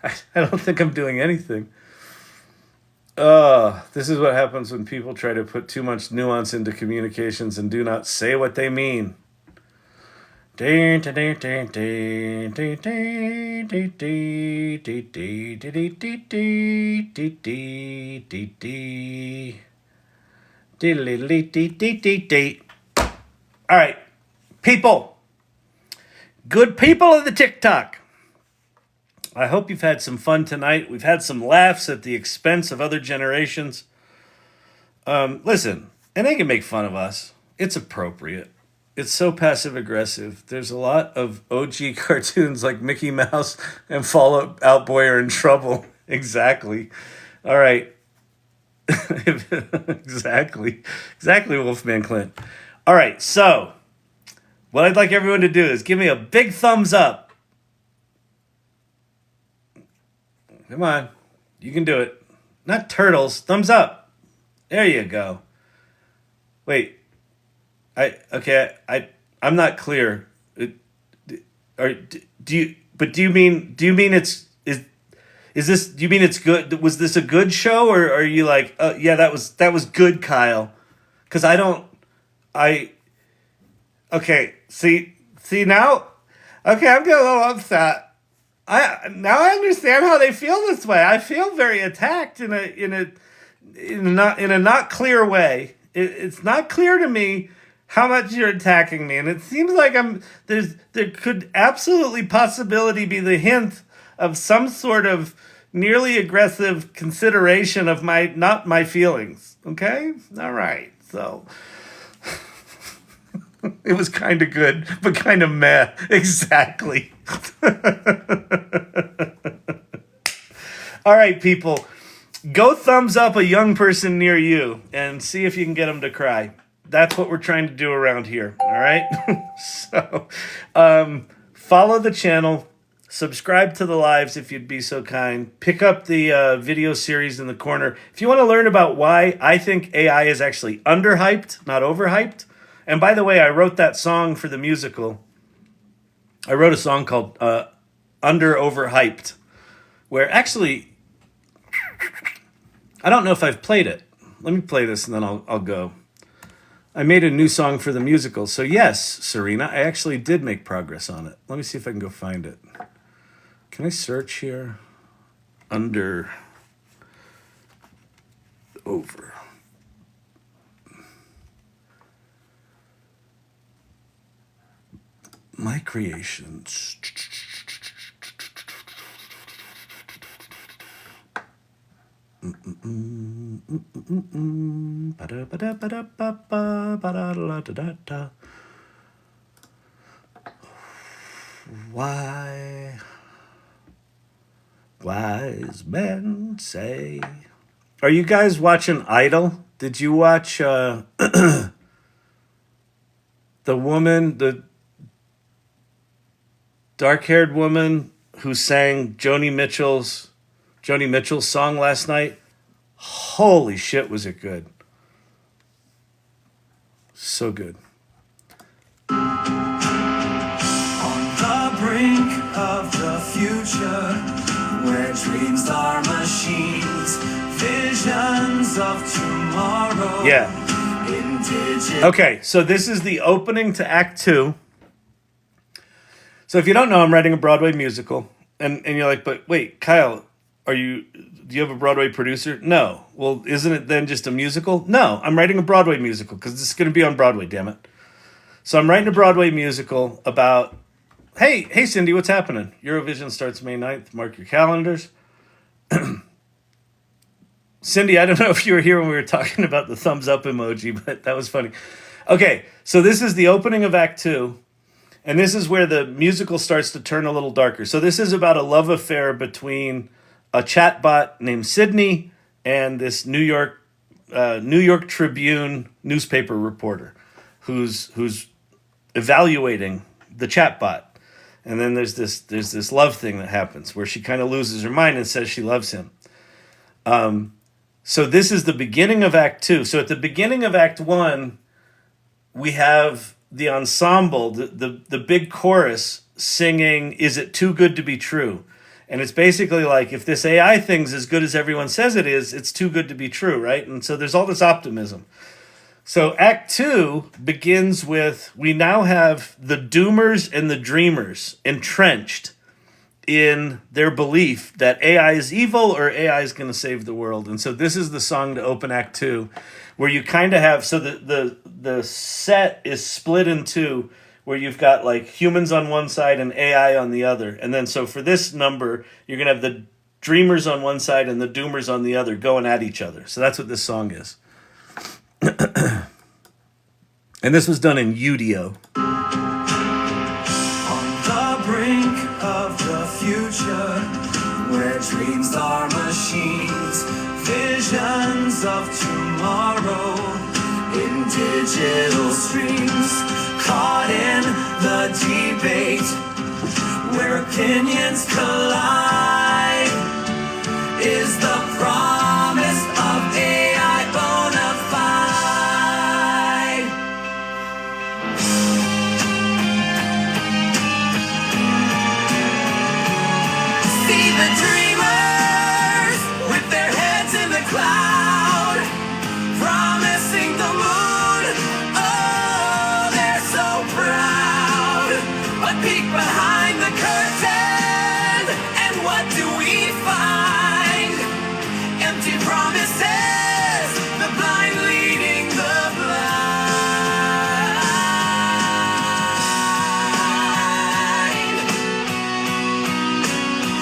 I don't think I'm doing anything. This is what happens when people try to put too much nuance into communications and do not say what they mean. All right, people. Good people of the TikTok. I hope you've had some fun tonight. We've had some laughs at the expense of other generations. Listen, and they can make fun of us. It's appropriate. It's so passive aggressive. There's a lot of OG cartoons like Mickey Mouse and Fall Out Boy are in trouble. Exactly. All right. Exactly, Wolfman Clint. All right, so what I'd like everyone to do is give me a big thumbs up. Come on, you can do it. Not turtles, thumbs up. There you go. Wait, I'm not clear. Do you mean it's good? Was this a good show, or are you like, yeah, that was good, Kyle? Because see now, okay, I'm getting a little upset. Now I understand how they feel this way. I feel very attacked in a not clear way. It's not clear to me how much you're attacking me, and it seems like there could absolutely possibility be the hint of some sort of nearly aggressive consideration of my feelings. Okay? All right. So it was kind of good, but kind of meh. Exactly. All right, people. Go thumbs up a young person near you and see if you can get them to cry. That's what we're trying to do around here. All right? So, follow the channel. Subscribe to the lives if you'd be so kind. Pick up the video series in the corner. If you want to learn about why I think AI is actually underhyped, not overhyped. And by the way, I wrote that song for the musical. I wrote a song called Under Overhyped, where actually, I don't know if I've played it. Let me play this and then I'll go. I made a new song for the musical. So yes, Serena, I actually did make progress on it. Let me see if I can go find it. Can I search here? Under over. My creations. Why wise men say. Are you guys watching Idol? Did you watch the woman, the dark-haired woman who sang Joni Mitchell's song last night? Holy shit, was it good. So good. On the brink of the future, where dreams are machines, visions of tomorrow. Yeah. Okay, so this is the opening to Act 2. So if you don't know, I'm writing a Broadway musical. And you're like, but wait, Kyle, do you have a Broadway producer? No. Well, isn't it then just a musical? No, I'm writing a Broadway musical because this is going to be on Broadway, damn it. So I'm writing a Broadway musical about, hey Cindy, what's happening? Eurovision starts May 9th. Mark your calendars. Cindy, I don't know if you were here when we were talking about the thumbs up emoji, but that was funny. Okay, so this is the opening of Act 2, and this is where the musical starts to turn a little darker. So this is about a love affair between a chatbot named Sydney and this New York Tribune newspaper reporter who's evaluating the chatbot. And then there's this love thing that happens where she kind of loses her mind and says she loves him. So this is the beginning of Act 2. So at the beginning of Act 1, we have the ensemble, the big chorus singing, "Is it too good to be true?" And it's basically like, if this AI thing's as good as everyone says it is, it's too good to be true, right? And so there's all this optimism. So Act 2 begins with, we now have the doomers and the dreamers entrenched in their belief that AI is evil or AI is going to save the world. And so this is the song to open Act 2, where you kind of have, so the set is split in two, where you've got like humans on one side and AI on the other. And then so for this number, you're going to have the dreamers on one side and the doomers on the other going at each other. So that's what this song is. And this was done in Udio. On the brink of the future, where dreams are machines, visions of tomorrow in digital streams, caught in the debate, where opinions collide, is the promise of AI bona fide. See the dreamers with their heads in the cloud, promising the moon. Oh, they're so proud. But peek behind the curtain, and what do we find? Empty promises, the blind leading the blind.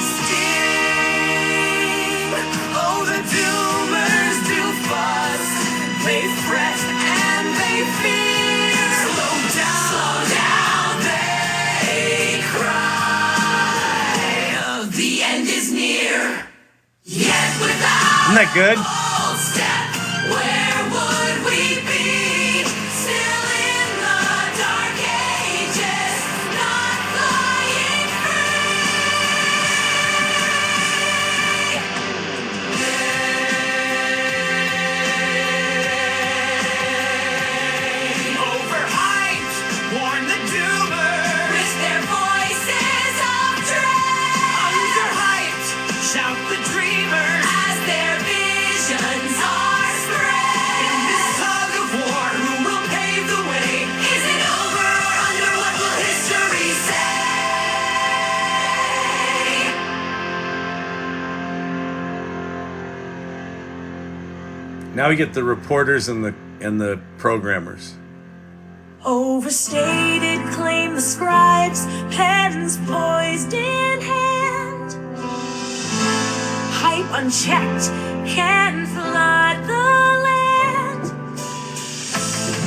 Steam, oh, the doomers do fuss. They fret and they fear. Slow down, they cry. The end is near. Yet without Isn't that good? bold step, where would we be? Still in the dark ages, not flying free. Overhyped, warn the doomers with their voices of dread. Underhyped, shout the dreamers as their visions are spread. In this tug of war, who will pave the way? Is it over or under? What will history say? Now we get the reporters and the programmers. Overstated claim the scribes, pens poised in hand. Hype unchecked can flood the land.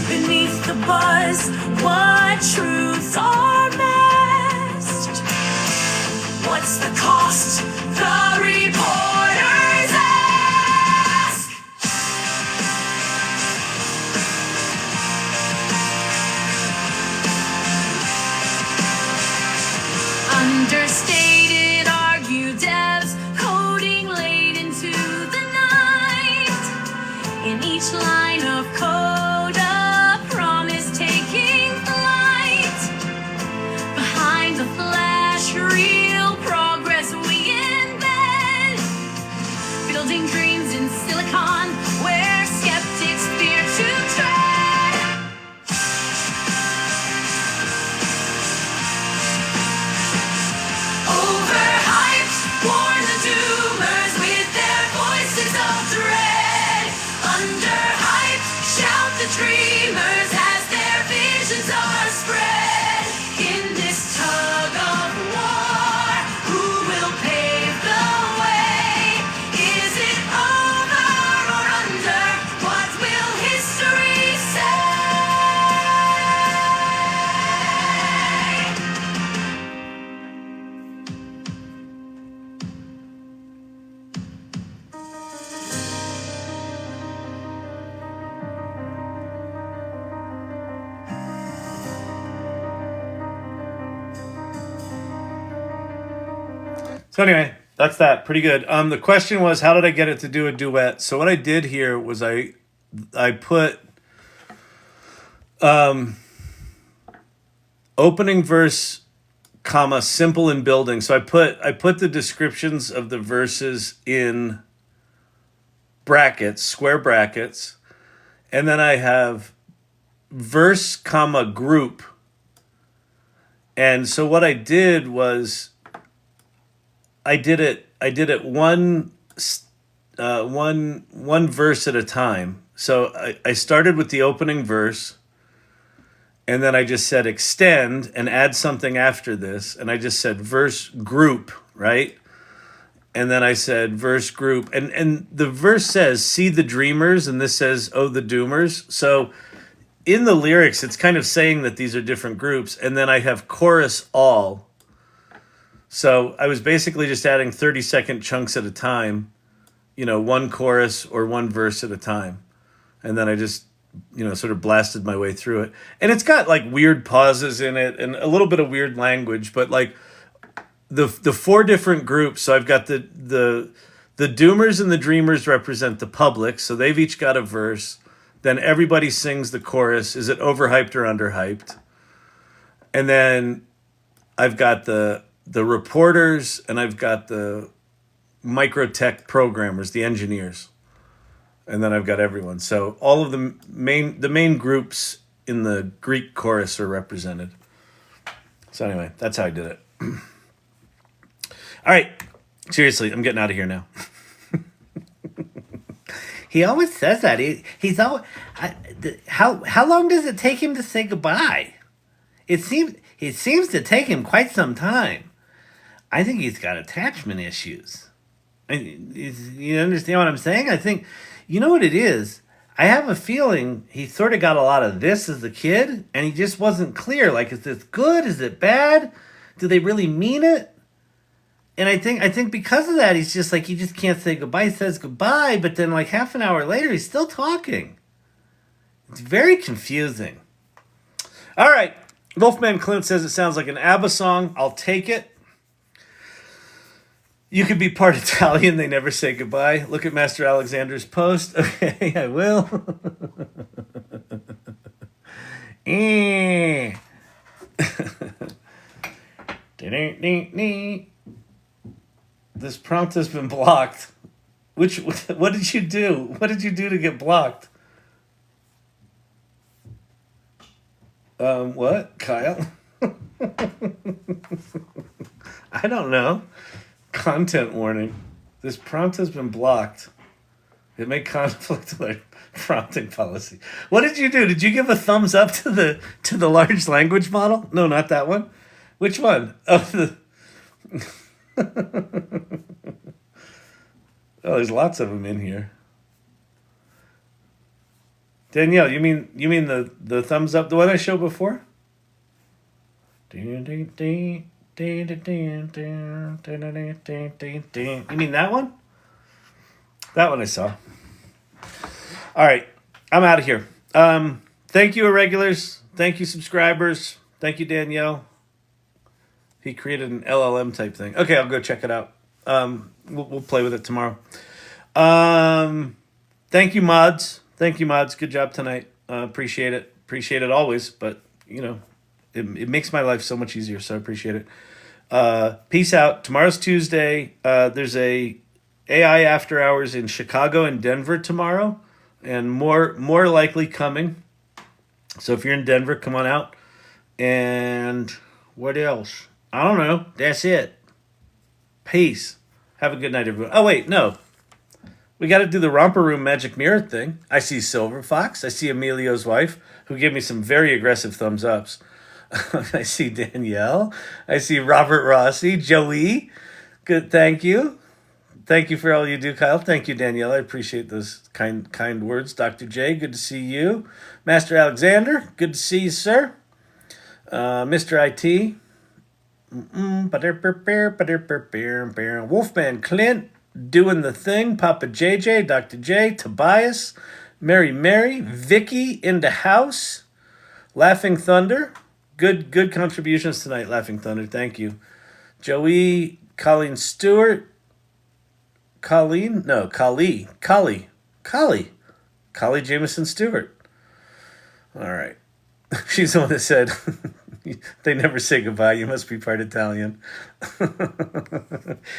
Beneath the buzz, what truths are masked? What's the cost? The reporters ask. Understated, argue devs, coding late into the night. In each line of code, a promise taking flight. Behind the flash, real progress we embed. So anyway, that's that. Pretty good. The question was, how did I get it to do a duet? So what I did here was I put opening verse, comma, simple in building. So I put the descriptions of the verses in brackets, square brackets, and then I have verse, comma, group. And so what I did was I did it one verse at a time. So I started with the opening verse, and then I just said extend and add something after this, and I just said verse group, right? And then I said verse group, and the verse says see the dreamers, and this says oh the doomers. So in the lyrics, it's kind of saying that these are different groups, and then I have chorus all. So I was basically just adding 30-second chunks at a time, one chorus or one verse at a time. And then I just, sort of blasted my way through it. And it's got like weird pauses in it and a little bit of weird language, but like the four different groups. So I've got the doomers and the dreamers represent the public. So they've each got a verse. Then everybody sings the chorus. Is it overhyped or underhyped? And then I've got the reporters, and I've got the microtech programmers, the engineers. And then I've got everyone. So all of the main groups in the Greek chorus are represented. So anyway, that's how I did it. All right. Seriously, I'm getting out of here now. He always says that. He's always. How long does it take him to say goodbye? It seems to take him quite some time. I think he's got attachment issues. You understand what I'm saying? I think, you know what it is? I have a feeling he sort of got a lot of this as a kid, and he just wasn't clear. Like, is this good? Is it bad? Do they really mean it? And I think because of that, he's just like, he just can't say goodbye. He says goodbye, but then like half an hour later, he's still talking. It's very confusing. All right. Wolfman Clint says it sounds like an ABBA song. I'll take it. You could be part Italian. They never say goodbye. Look at Master Alexander's post. Okay, I will. This prompt has been blocked. What did you do? What did you do to get blocked? What, Kyle? I don't know. Content warning. This prompt has been blocked. It may conflict with our prompting policy. What did you do? Did you give a thumbs up to the large language model? No, not that one. Which one? Oh, oh, there's lots of them in here. Danielle, you mean the thumbs up, the one I showed before? You mean that one? That one I saw. All right, I'm out of here. Thank you, irregulars. Thank you, subscribers. Thank you, Danielle. He created an LLM type thing. Okay, I'll go check it out. We'll play with it tomorrow. Thank you, mods. Thank you, mods. Good job tonight. Appreciate it. Appreciate it always. But, it makes my life so much easier, so I appreciate it. Peace out. Tomorrow's Tuesday. There's a AI After Hours in Chicago and Denver tomorrow, and more likely coming. So if you're in Denver, come on out. And what else? I don't know. That's it. Peace. Have a good night, everyone. Oh, wait, no. We got to do the Romper Room Magic Mirror thing. I see Silver Fox. I see Emilio's wife, who gave me some very aggressive thumbs ups. I see Danielle. I see Robert Rossi. Joey. Good. Thank you. Thank you for all you do, Kyle. Thank you, Danielle. I appreciate those kind words. Dr. J, good to see you. Master Alexander, good to see you, sir. Mr. IT. Wolfman Clint, doing the thing. Papa JJ, Dr. J, Tobias, Mary, Vicky in the house. Laughing Thunder. Good contributions tonight, Laughing Thunder. Thank you. Joey Colleen Stewart. Collie Jameson Stewart. All right. She's the one that said, they never say goodbye. You must be part Italian.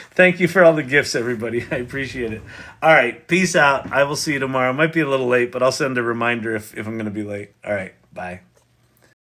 Thank you for all the gifts, everybody. I appreciate it. All right. Peace out. I will see you tomorrow. Might be a little late, but I'll send a reminder if I'm going to be late. All right. Bye.